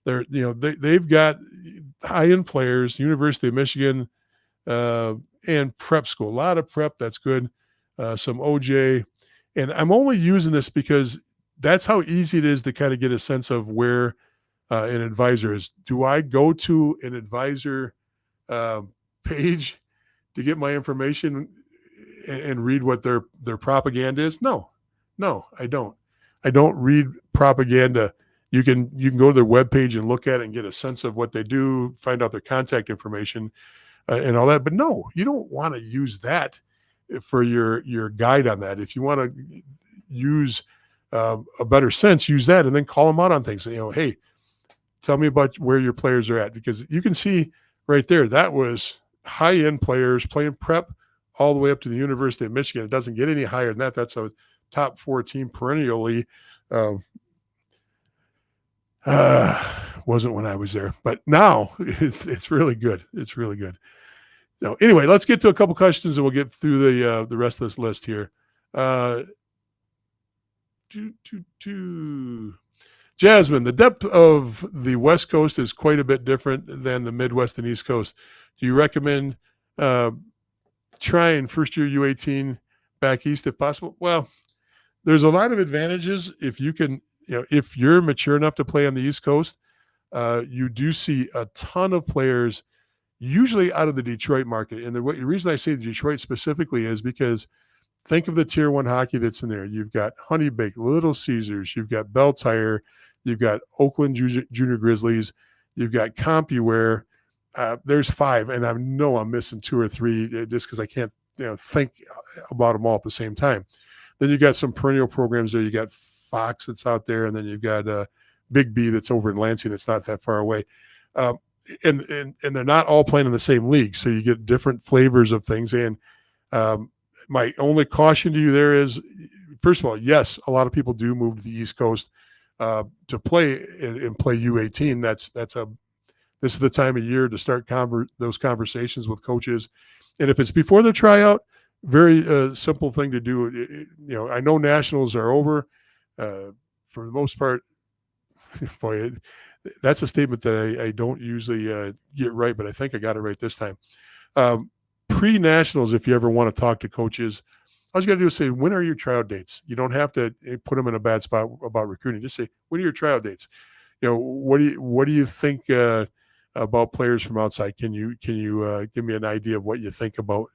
They've got high-end players, University of Michigan, and prep school. A lot of prep. That's good. Some OJ. And I'm only using this because that's how easy it is to kind of get a sense of where an advisor is. Do I go to an advisor page to get my information and read what their propaganda is? No, I don't. I don't read propaganda. You can go to their webpage and look at it and get a sense of what they do, find out their contact information and all that. But no, you don't want to use that for your guide on that. If you want to use a better sense, use that and then call them out on things. Hey, tell me about where your players are at, because you can see right there, that was high-end players playing prep all the way up to the University of Michigan. It doesn't get any higher than that. That's a top 4 team perennially. Wasn't when I was there, but now it's really good. It's really good. So anyway, let's get to a couple questions and we'll get through the rest of this list here. Jasmine, the depth of the West Coast is quite a bit different than the Midwest and East Coast. Do you recommend trying first-year U18 back east if possible? Well, there's a lot of advantages if you can, if you're mature enough to play on the East Coast. You do see a ton of players usually out of the Detroit market. And the reason I say Detroit specifically is because think of the Tier 1 hockey that's in there. You've got Honeybake, Little Caesars, you've got Bell Tire, you've got Oakland Junior Grizzlies, you've got CompuWare. There's 5, and I know I'm missing 2 or 3 just because I can't think about them all at the same time. Then you've got some perennial programs there. You got Fox that's out there, and then you've got Big B that's over in Lansing that's not that far away. And they're not all playing in the same league, so you get different flavors of things. And my only caution to you there is, first of all, yes, a lot of people do move to the East Coast to play and play U18. This is the time of year to start those conversations with coaches. And if it's before the tryout, very simple thing to do. I know nationals are over. For the most part, boy, that's a statement that I don't usually get right, but I think I got it right this time. Um, Pre-nationals, if you ever want to talk to coaches, all you got to do is say, when are your tryout dates? You don't have to put them in a bad spot about recruiting. Just say, when are your tryout dates? What do you think about players from outside? Can you give me an idea of what you think about?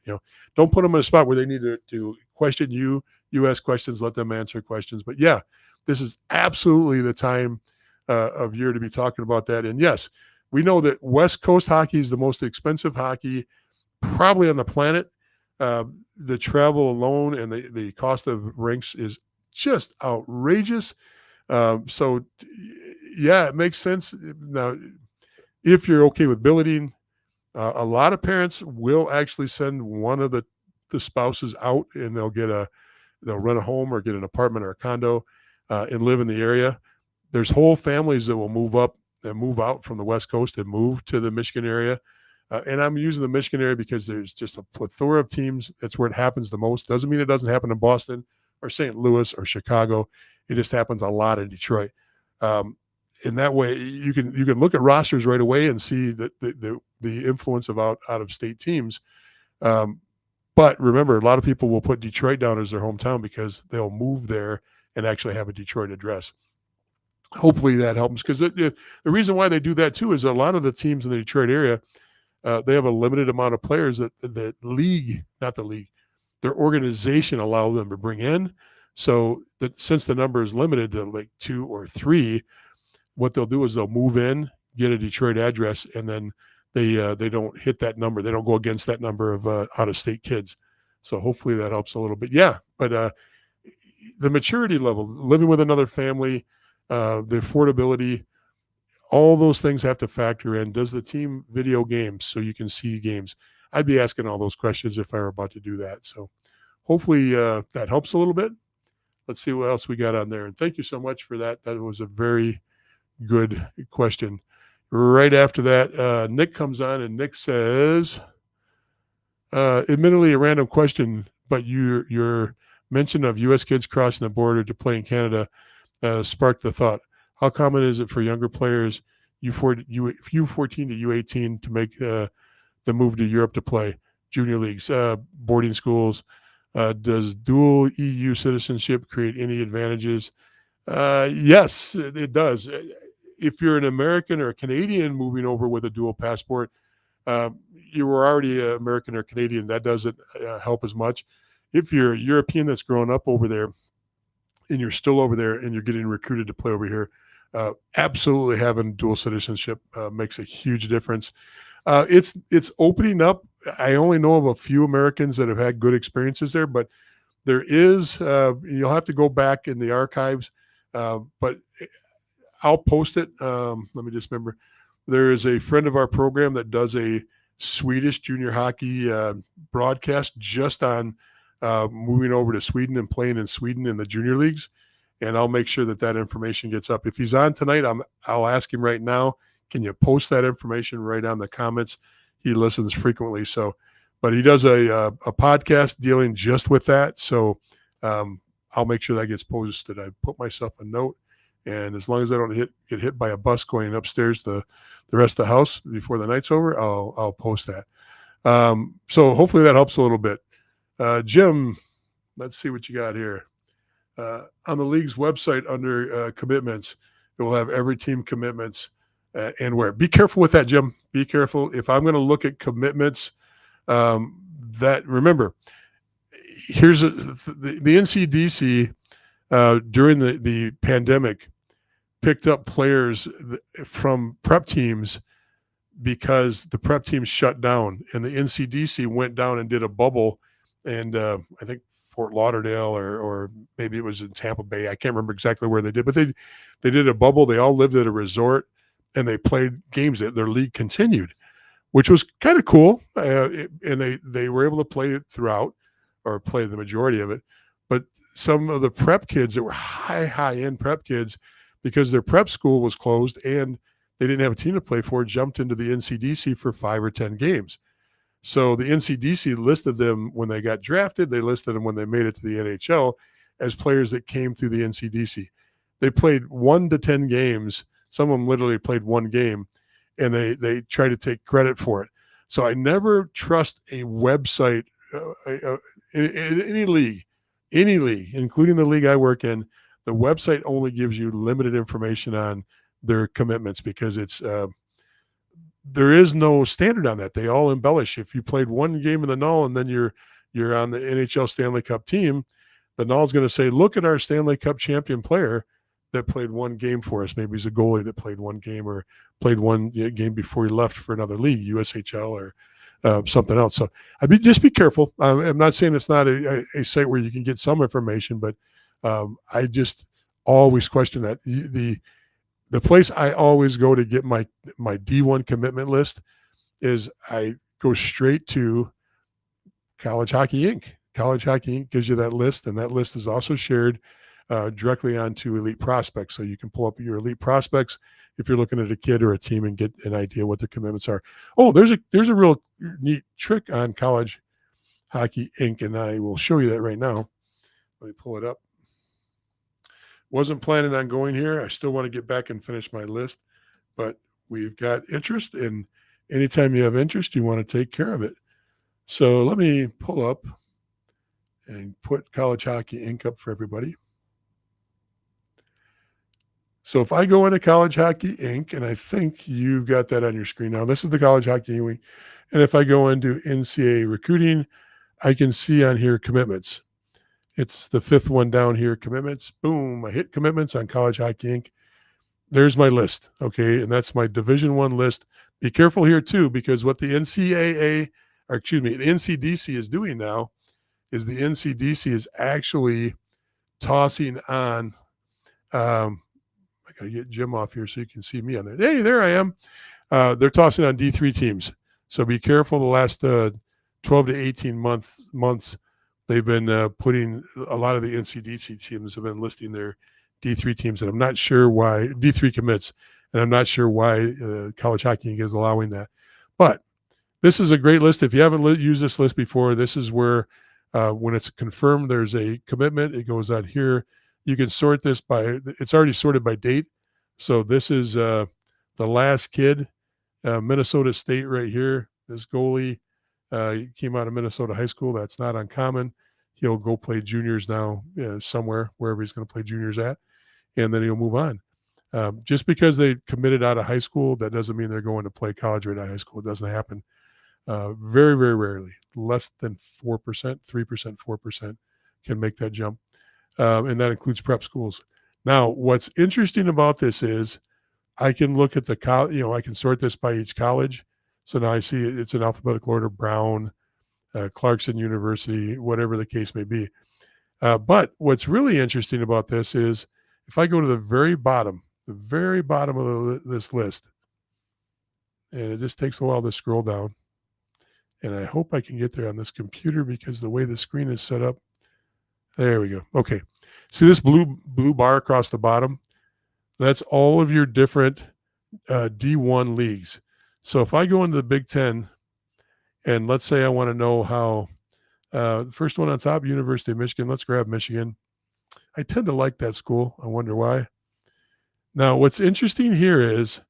Don't put them in a spot where they need to question you. You ask questions, let them answer questions. But yeah, this is absolutely the time of year to be talking about that. And yes, we know that West Coast hockey is the most expensive hockey probably on the planet. The travel alone and the cost of rinks is just outrageous. So, yeah, it makes sense. Now, if you're okay with billeting, a lot of parents will actually send one of the spouses out, and they'll rent a home or get an apartment or a condo and live in the area. There's whole families that will move up and move out from the West Coast and move to the Michigan area. And I'm using the Michigan area because there's just a plethora of teams. That's where it happens the most. Doesn't mean it doesn't happen in Boston or St. Louis or Chicago. It just happens a lot in Detroit. In that way, you can look at rosters right away and see the influence of out of state teams. But remember, a lot of people will put Detroit down as their hometown because they'll move there and actually have a Detroit address. Hopefully that helps, because the reason why they do that too is a lot of the teams in the Detroit area, they have a limited amount of players that their organization allow them to bring in. So since the number is limited to like 2 or 3, what they'll do is they'll move in, get a Detroit address, and then they don't hit that number. They don't go against that number of out-of-state kids. So hopefully that helps a little bit. Yeah, but the maturity level, living with another family, the affordability, all those things have to factor in. Does the team video games so you can see games? I'd be asking all those questions if I were about to do that. So hopefully that helps a little bit. Let's see what else we got on there. And thank you so much for that. That was a very good question. Right after that, Nick comes on, and Nick says, admittedly a random question, but your mention of U.S. kids crossing the border to play in Canada sparked the thought. How common is it for younger players, U14 to U18, to make the move to Europe to play junior leagues, boarding schools? Does dual EU citizenship create any advantages? Yes, it does. If you're an American or a Canadian moving over with a dual passport, you were already an American or Canadian. That doesn't help as much. If you're a European that's grown up over there and you're still over there and you're getting recruited to play over here, absolutely having dual citizenship makes a huge difference. It's opening up. I only know of a few Americans that have had good experiences there, but there is, you'll have to go back in the archives, but I'll post it. Let me just remember. There is a friend of our program that does a Swedish junior hockey broadcast just on moving over to Sweden and playing in Sweden in the junior leagues. And I'll make sure that information gets up. If he's on tonight, I'll ask him right now, can you post that information right on the comments? He listens frequently. So, but he does a podcast dealing just with that. So I'll make sure that gets posted. I put myself a note, and as long as I don't get hit by a bus going upstairs to the rest of the house before the night's over, I'll post that. So hopefully that helps a little bit. Jim, let's see what you got here. On the league's website under commitments, it will have every team commitments and where. Be careful with that, Jim. Be careful. If I'm going to look at commitments, that remember, here's the NCDC during the pandemic picked up players from prep teams because the prep teams shut down, and the NCDC went down and did a bubble, and I think Fort Lauderdale or maybe it was in Tampa Bay. I can't remember exactly where they did, but they did a bubble. They all lived at a resort and they played games. Their league continued, which was kind of cool. And they were able to play it throughout, or play the majority of it. But some of the prep kids that were high-end prep kids, because their prep school was closed and they didn't have a team to play for, jumped into the NCDC for 5 or 10 games. So the NCDC listed them when they got drafted. They listed them when they made it to the NHL as players that came through the NCDC. They played 1 to 10 games. Some of them literally played 1 game, and they try to take credit for it. So I never trust a website in any league, including the league I work in. The website only gives you limited information on their commitments because there is no standard on that. They all embellish. If you played 1 game in the Null and then you're on the NHL Stanley Cup team, the Null's going to say, look at our Stanley Cup champion player that played 1 game for us. Maybe he's a goalie that played 1 game or played 1 game before he left for another league, USHL or something else. So just be careful. I'm not saying it's not a site where you can get some information, but I just always question that. The place I always go to get my D1 commitment list is I go straight to College Hockey Inc. College Hockey Inc. gives you that list, and that list is also shared directly onto Elite Prospects. So you can pull up your Elite Prospects if you're looking at a kid or a team and get an idea what their commitments are. Oh, there's a real neat trick on College Hockey Inc., and I will show you that right now. Let me pull it up. Wasn't planning on going here. I still want to get back and finish my list, but we've got interest, and anytime you have interest, you want to take care of it. So let me pull up and put College Hockey Inc. up for everybody. So if I go into College Hockey Inc., and I think you've got that on your screen now, this is the College Hockey Inc. And if I go into NCAA recruiting, I can see on here commitments. It's the 5th one down here, commitments. Boom, I hit commitments on College Hockey Inc. There's my list, okay? And that's my Division I list. Be careful here too, because what the the NCDC is doing now is the NCDC is actually tossing on, I got to get Jim off here so you can see me on there. Hey, there I am. They're tossing on D3 teams. So be careful the last 12 to 18 months. They've been putting a lot of the NCDC teams have been listing their D3 teams, and I'm not sure why D3 commits, and I'm not sure why College Hockey Inc. is allowing that. But this is a great list. If you haven't used this list before, this is where when it's confirmed there's a commitment, it goes on here. You can sort this by, it's already sorted by date. So this is the last kid, Minnesota State right here. This goalie he came out of Minnesota High School. That's not uncommon. He'll go play juniors now somewhere, wherever he's going to play juniors at, and then he'll move on. Just because they committed out of high school, that doesn't mean they're going to play college right out of high school. It doesn't happen. Very, very rarely. Less than 4%, 3%, 4% can make that jump. And that includes prep schools. Now, what's interesting about this is I can look at I can sort this by each college. So now I see it's in alphabetical order: Brown, Clarkson University, whatever the case may be. But what's really interesting about this is if I go to the very bottom of this list, and it just takes a while to scroll down, and I hope I can get there on this computer because the way the screen is set up. There we go. Okay. See this blue bar across the bottom? That's all of your different D1 leagues. So if I go into the Big Ten, and let's say I want to know how, the first one on top, University of Michigan. Let's grab Michigan. I tend to like that school. I wonder why. Now, what's interesting here is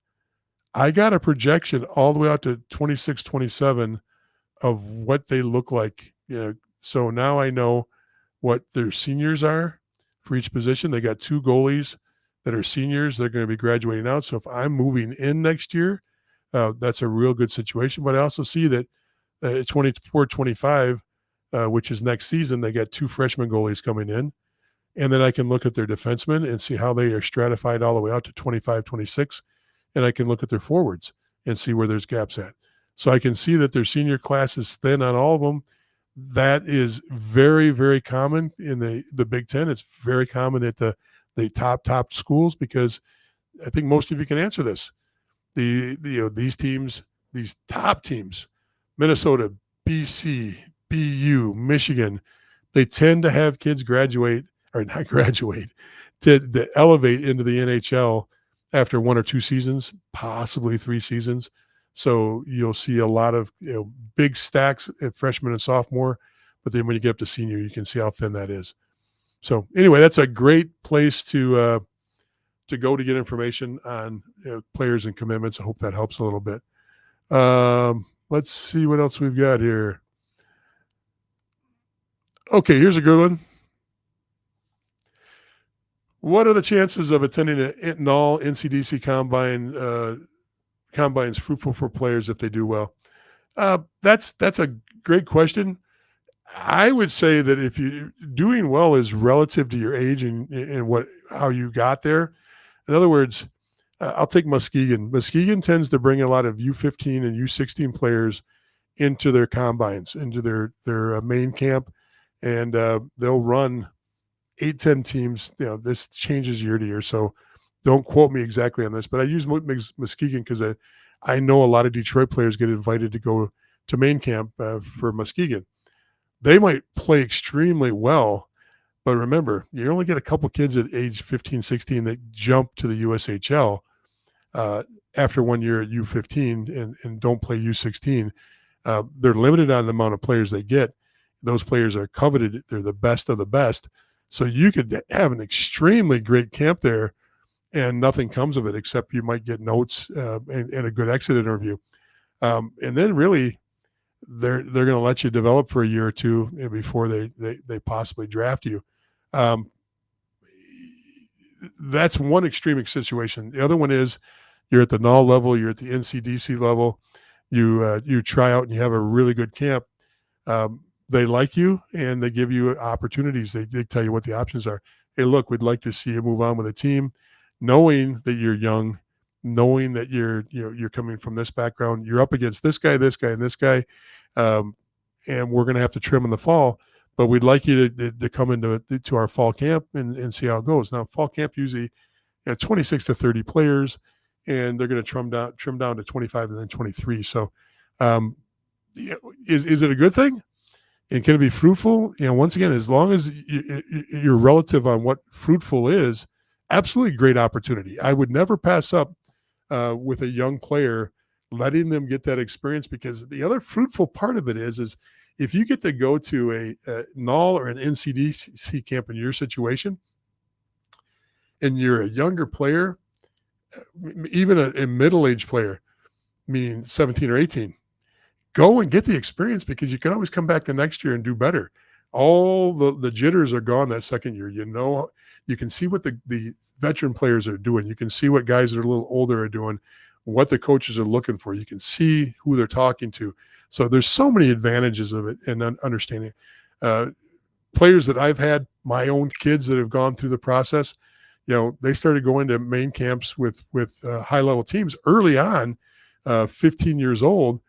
I got a projection all the way out to 26, 27 of what they look like. So now I know what their seniors are for each position. They got 2 goalies that are seniors. They're going to be graduating out. So if I'm moving in next year, that's a real good situation. But I also see that 24-25, which is next season, they got 2 freshman goalies coming in. And then I can look at their defensemen and see how they are stratified all the way out to 25-26. And I can look at their forwards and see where there's gaps at. So I can see that their senior class is thin on all of them. That is very, very common in the Big Ten. It's very common at the top schools because I think most of you can answer this. These teams, these top teams, Minnesota, BC, BU, Michigan, they tend to have kids graduate or not graduate to elevate into the NHL after 1 or 2 seasons, possibly 3 seasons. So you'll see a lot of big stacks at freshman and sophomore, but then when you get up to senior, you can see how thin that is. So anyway, that's a great place to go to get information on players and commitments. I hope that helps a little bit. Let's see what else we've got here. Okay, here's a good one. What are the chances of attending an all NCDC combines fruitful for players if they do well? That's a great question. I would say that if you doing well is relative to your age and how you got there. In other words, I'll take Muskegon. Muskegon tends to bring a lot of U15 and U16 players into their combines, into their main camp, and they'll run 8-10 teams. This changes year to year, so don't quote me exactly on this, but I use Muskegon because I know a lot of Detroit players get invited to go to main camp for Muskegon. They might play extremely well, but remember, you only get a couple kids at age 15, 16 that jump to the USHL after 1 year at U15 and don't play U16. They're limited on the amount of players they get. Those players are coveted. They're the best of the best. So you could have an extremely great camp there and nothing comes of it except you might get notes and a good exit interview. And then really, they're going to let you develop for a year or two before they possibly draft you. That's one extreme situation. The other one is you're at the NAL level, you're at the NCDC level, you try out and you have a really good camp. They like you and they give you opportunities. They tell you what the options are. Hey, look, we'd like to see you move on with a team, knowing that you're young, knowing that you're coming from this background, you're up against this guy, and this guy, and we're going to have to trim in the fall. But we'd like you to come into our fall camp and see how it goes. Now, fall camp usually 26 to 30 players, and they're going to trim down to 25 and then 23. So, is it a good thing? And can it be fruitful? Once again, as long as you're relative on what fruitful is, absolutely great opportunity. I would never pass up with a young player, letting them get that experience, because the other fruitful part of it is if you get to go to a NAL or an NCDC camp in your situation, and you're a younger player, even a middle-aged player, meaning 17 or 18, go and get the experience, because you can always come back the next year and do better. All the jitters are gone that second year. You can see what the veteran players are doing. You can see what guys that are a little older are doing, what the coaches are looking for. You can see who they're talking to. So there's so many advantages of it and understanding. Players that I've had, my own kids that have gone through the process, they started going to main camps with high-level teams early on, 15 years old,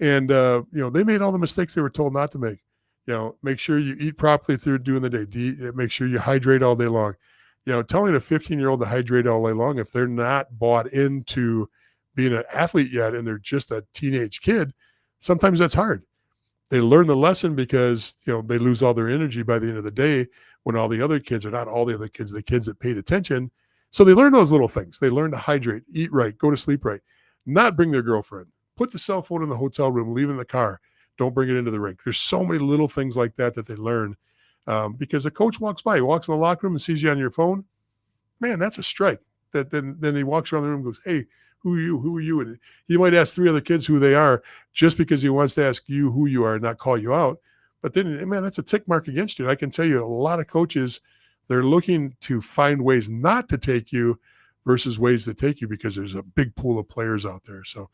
and they made all the mistakes they were told not to make. Make sure you eat properly through doing the day. Make sure you hydrate all day long. Telling a 15-year-old to hydrate all day long, if they're not bought into being an athlete yet and they're just a teenage kid, sometimes that's hard. They learn the lesson because, they lose all their energy by the end of the day when all the other kids, are not all the other kids, the kids that paid attention. So they learn those little things. They learn to hydrate, eat right, go to sleep right, not bring their girlfriend, put the cell phone in the hotel room, leave it in the car. Don't bring it into the rink. There's so many little things like that they learn because a coach walks by, he walks in the locker room and sees you on your phone. Man, that's a strike. Then he walks around the room and goes, hey, who are you? Who are you? And he might ask 3 other kids who they are just because he wants to ask you who you are and not call you out. But then, man, that's a tick mark against you. And I can tell you a lot of coaches, they're looking to find ways not to take you versus ways to take you, because there's a big pool of players out there. So,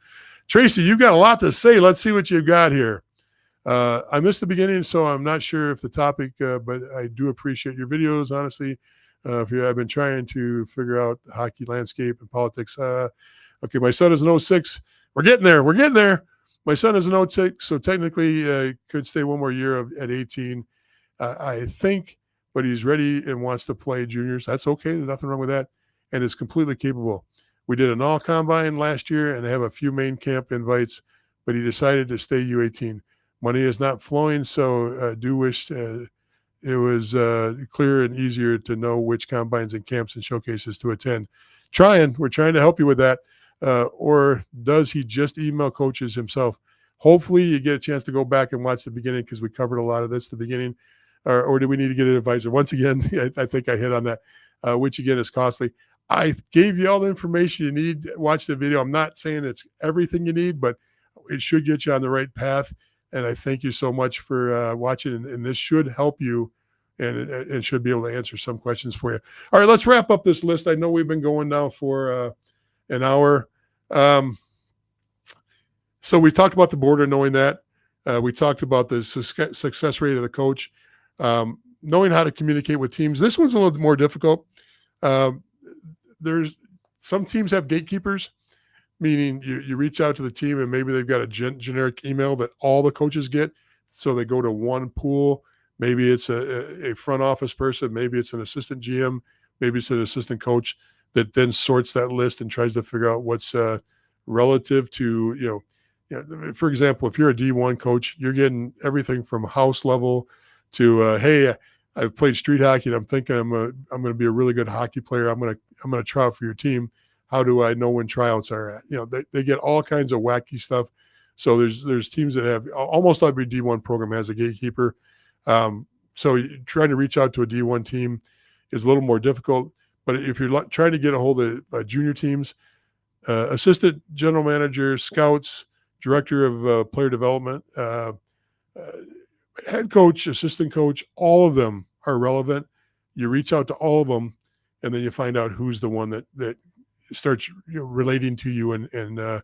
Tracy, you've got a lot to say. Let's see what you've got here. I missed the beginning, so I'm not sure if the topic, but I do appreciate your videos, honestly. I've been trying to figure out the hockey landscape and politics. Okay, my son is an 06. We're getting there. My son is an 06, so technically could stay one more year at 18, I think, but he's ready and wants to play juniors. That's okay. There's nothing wrong with that, and is completely capable. We did an all-combine last year and have a few main camp invites, but he decided to stay U18. Money is not flowing, so I do wish it was clearer and easier to know which combines and camps and showcases to attend. We're trying to help you with that. or does he just email coaches himself? Hopefully you get a chance to go back and watch the beginning because we covered a lot of this at the beginning. Or do we need to get an advisor? Once again, I think I hit on that, which again is costly. I gave you all the information you need. Watch the video. I'm not saying it's everything you need, but it should get you on the right path. And I thank you so much for watching. And this should help you, and it should be able to answer some questions for you. All right, let's wrap up this list. I know we've been going now for an hour. So we talked about the border, knowing that. We talked about the success rate of the coach, knowing how to communicate with teams. This one's a little more difficult. There's some teams have gatekeepers, meaning you reach out to the team and maybe they've got a generic email that all the coaches get. So they go to one pool. Maybe it's a front office person. Maybe it's an assistant GM. Maybe it's an assistant coach that then sorts that list and tries to figure out what's relative to, for example, if you're a D1 coach, you're getting everything from house level to, hey, I've played street hockey and I'm thinking I'm going to be a really good hockey player. I'm going to try out for your team. How do I know when tryouts are at? They get all kinds of wacky stuff. So there's teams that have almost every D1 program has a gatekeeper. So trying to reach out to a D1 team is a little more difficult. But if you're trying to get a hold of junior teams, assistant general manager, scouts, director of player development, head coach, assistant coach, all of them are relevant. You reach out to all of them, and then you find out who's the one that starts relating to you and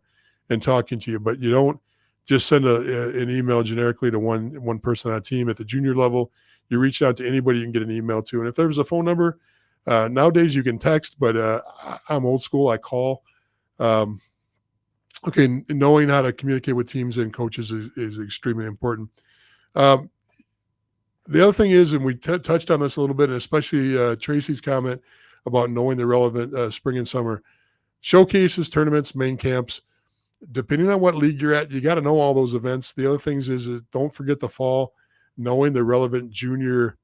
talking to you. But you don't just send an email generically to one person on a team. At the junior level, you reach out to anybody you can get an email to. And if there's a phone number, nowadays you can text, but I'm old school. I call. Knowing how to communicate with teams and coaches is extremely important. The other thing is, and we touched on this a little bit, and especially Tracy's comment about knowing the relevant spring and summer showcases, tournaments, main camps. Depending on what league you're at, you got to know all those events. The other things is don't forget the fall, knowing the relevant junior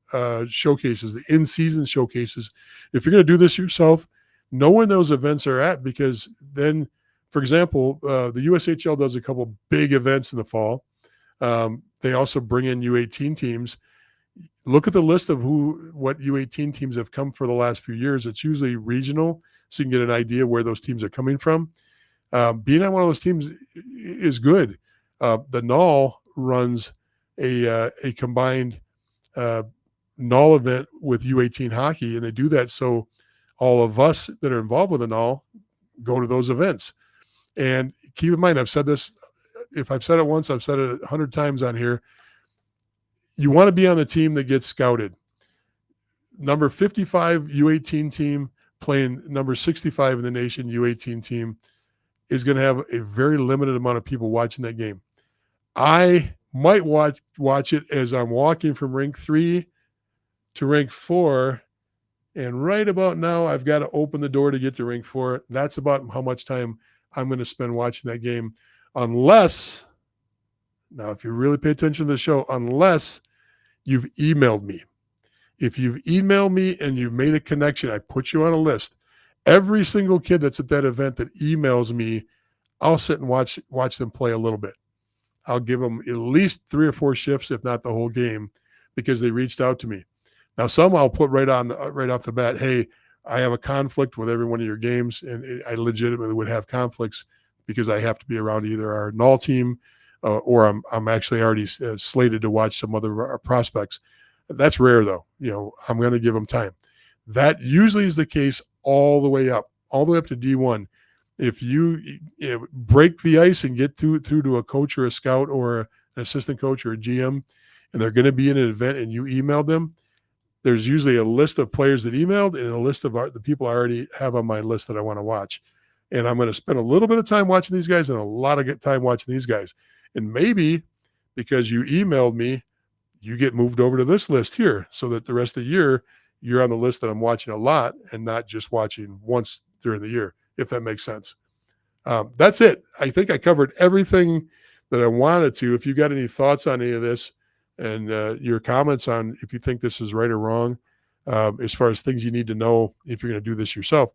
showcases, the in-season showcases. If you're going to do this yourself, know when those events are at, because then, for example, the USHL does a couple big events in the fall. They also bring in U18 teams. Look at the list of what U18 teams have come for the last few years. It's usually regional, so you can get an idea where those teams are coming from. Being on one of those teams is good. The NAL runs a combined NAL event with U18 hockey, and they do that so all of us that are involved with the NAL go to those events. And keep in mind, I've said this, if I've said it once, I've said it 100 times on here. You want to be on the team that gets scouted. Number 55 U18 team playing number 65 in the nation U18 team is going to have a very limited amount of people watching that game. I might watch it as I'm walking from rink 3 to rink 4, and right about now I've got to open the door to get to rink 4. That's about how much time I'm going to spend watching that game, unless, now if you really pay attention to the show, unless you've emailed me. If you've emailed me and you've made a connection, I put you on a list. Every single kid that's at that event that emails me, I'll sit and watch them play a little bit. I'll give them at least 3 or 4 shifts, if not the whole game, because they reached out to me. Now, some I'll put right off the bat, hey, I have a conflict with every one of your games, and I legitimately would have conflicts because I have to be around either our NAL team or I'm actually already slated to watch some other prospects. That's rare, though. I'm going to give them time. That usually is the case all the way up to D1. If you break the ice and get through to a coach or a scout or an assistant coach or a GM, and they're going to be in an event and you emailed them, there's usually a list of players that emailed and a list of the people I already have on my list that I want to watch. And I'm going to spend a little bit of time watching these guys and a lot of time watching these guys. And maybe because you emailed me, you get moved over to this list here so that the rest of the year you're on the list that I'm watching a lot and not just watching once during the year, if that makes sense. That's it. I think I covered everything that I wanted to. If you got any thoughts on any of this and your comments on if you think this is right or wrong, as far as things you need to know if you're going to do this yourself,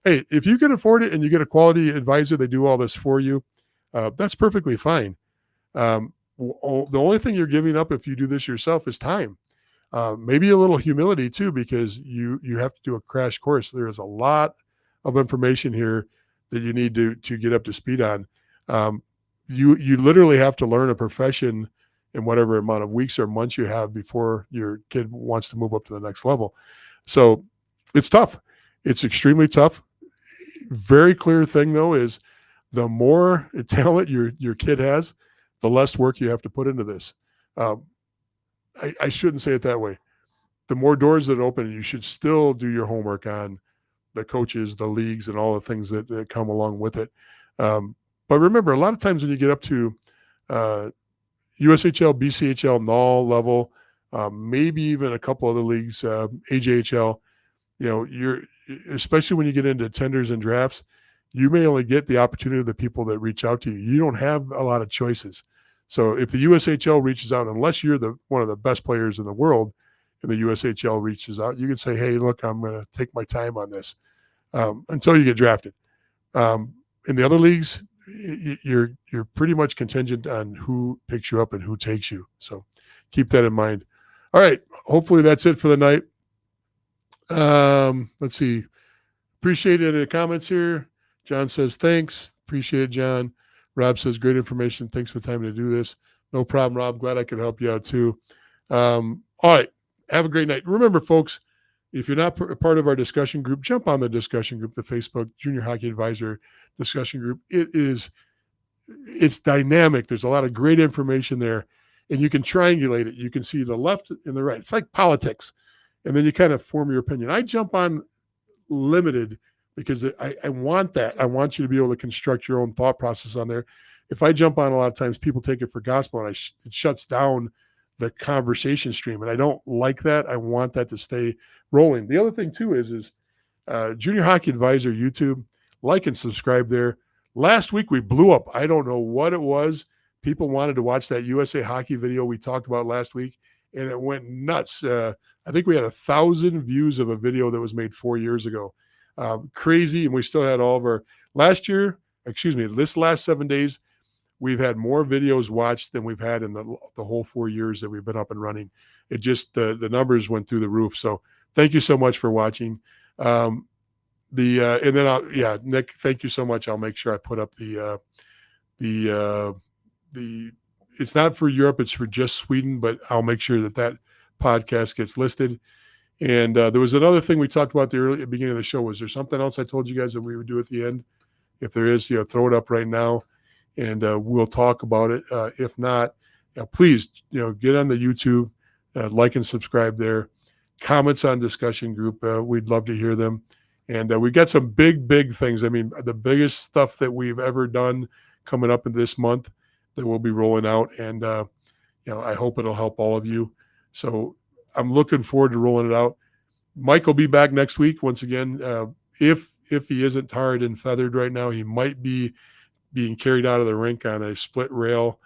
Hey, if you can afford it and you get a quality advisor, they do all this for you. That's perfectly fine. The only thing you're giving up if you do this yourself is time. Maybe a little humility too, because you have to do a crash course. There is a lot of information here that you need to get up to speed on. You literally have to learn a profession in whatever amount of weeks or months you have before your kid wants to move up to the next level. So it's tough. It's extremely tough. Very clear thing though is the more talent your kid has, the less work you have to put into this. I shouldn't say it that way. The more doors that open, you should still do your homework on the coaches, the leagues, and all the things that come along with it. But remember, a lot of times when you get up to USHL, BCHL, NAL level, maybe even a couple other leagues, AJHL, you're especially when you get into tenders and drafts, you may only get the opportunity of the people that reach out to you. You don't have a lot of choices. So if the USHL reaches out, unless you're one of the best players in the world, and the USHL reaches out, you can say, "Hey, look, I'm going to take my time on this until you get drafted." In the other leagues, you're pretty much contingent on who picks you up and who takes you. So keep that in mind. All right, hopefully that's it for the night. Let's see. Appreciate it in the comments here. John says, thanks. Appreciate it, John. Rob says, great information. Thanks for the time to do this. No problem, Rob. Glad I could help you out too. All right. Have a great night. Remember, folks, if you're not part of our discussion group, jump on the discussion group, the Facebook Junior Hockey Advisor discussion group. It's dynamic. There's a lot of great information there, and you can triangulate it. You can see the left and the right. It's like politics, and then you kind of form your opinion. I jump on limited because I want that. I want you to be able to construct your own thought process on there. If I jump on, a lot of times people take it for gospel, and it shuts down the conversation stream, and I don't like that. I want that to stay rolling. The other thing too is Junior Hockey Advisor YouTube. Like and subscribe there. Last week we blew up. I don't know what it was. People wanted to watch that USA Hockey video we talked about last week, and it went nuts. I think we had 1,000 views of a video that was made 4 years ago. Crazy, and we still had all of our this last 7 days, we've had more videos watched than we've had in the whole 4 years that we've been up and running. It just the numbers went through the roof. So thank you so much for watching. Nick, thank you so much. I'll make sure I put up the it's not for Europe, it's for just Sweden, but I'll make sure that podcast gets listed. And there was another thing we talked about at the beginning of the show. Was there something else I told you guys that we would do at the end? If there is, throw it up right now, and we'll talk about it. If not, please, get on the YouTube, like and subscribe there. Comments on discussion group. We'd love to hear them. And we got some big things. I mean, the biggest stuff that we've ever done coming up in this month that we'll be rolling out. And, I hope it'll help all of you. So I'm looking forward to rolling it out. Mike will be back next week. Once again, if he isn't tarred and feathered right now, he might be being carried out of the rink on a split rail,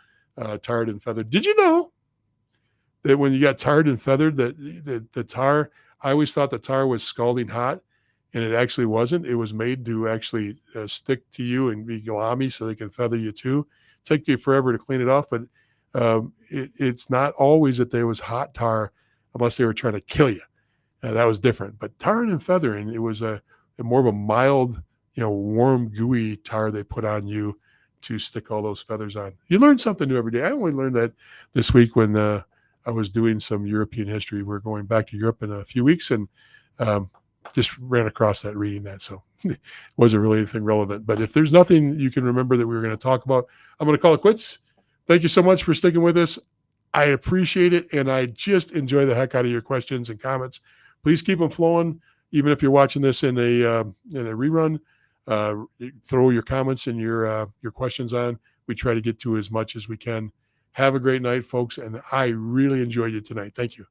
tarred and feathered. Did you know that when you got tarred and feathered, that the tar, I always thought the tar was scalding hot, and it actually wasn't. It was made to actually stick to you and be glommy so they can feather you too. Take you forever to clean it off, but it's not always that there was hot tar unless they were trying to kill you. That was different. But tarring and feathering, it was a more of a mild, warm, gooey tar they put on you to stick all those feathers on. You learn something new every day. I only learned that this week when I was doing some European history. We're going back to Europe in a few weeks, and just ran across that reading that. So it wasn't really anything relevant. But if there's nothing you can remember that we were going to talk about, I'm going to call it quits. Thank you so much for sticking with us. I appreciate it, and I just enjoy the heck out of your questions and comments. Please keep them flowing, even if you're watching this in a rerun. Throw your comments and your questions on. We try to get to as much as we can. Have a great night, folks, and I really enjoyed you tonight. Thank you.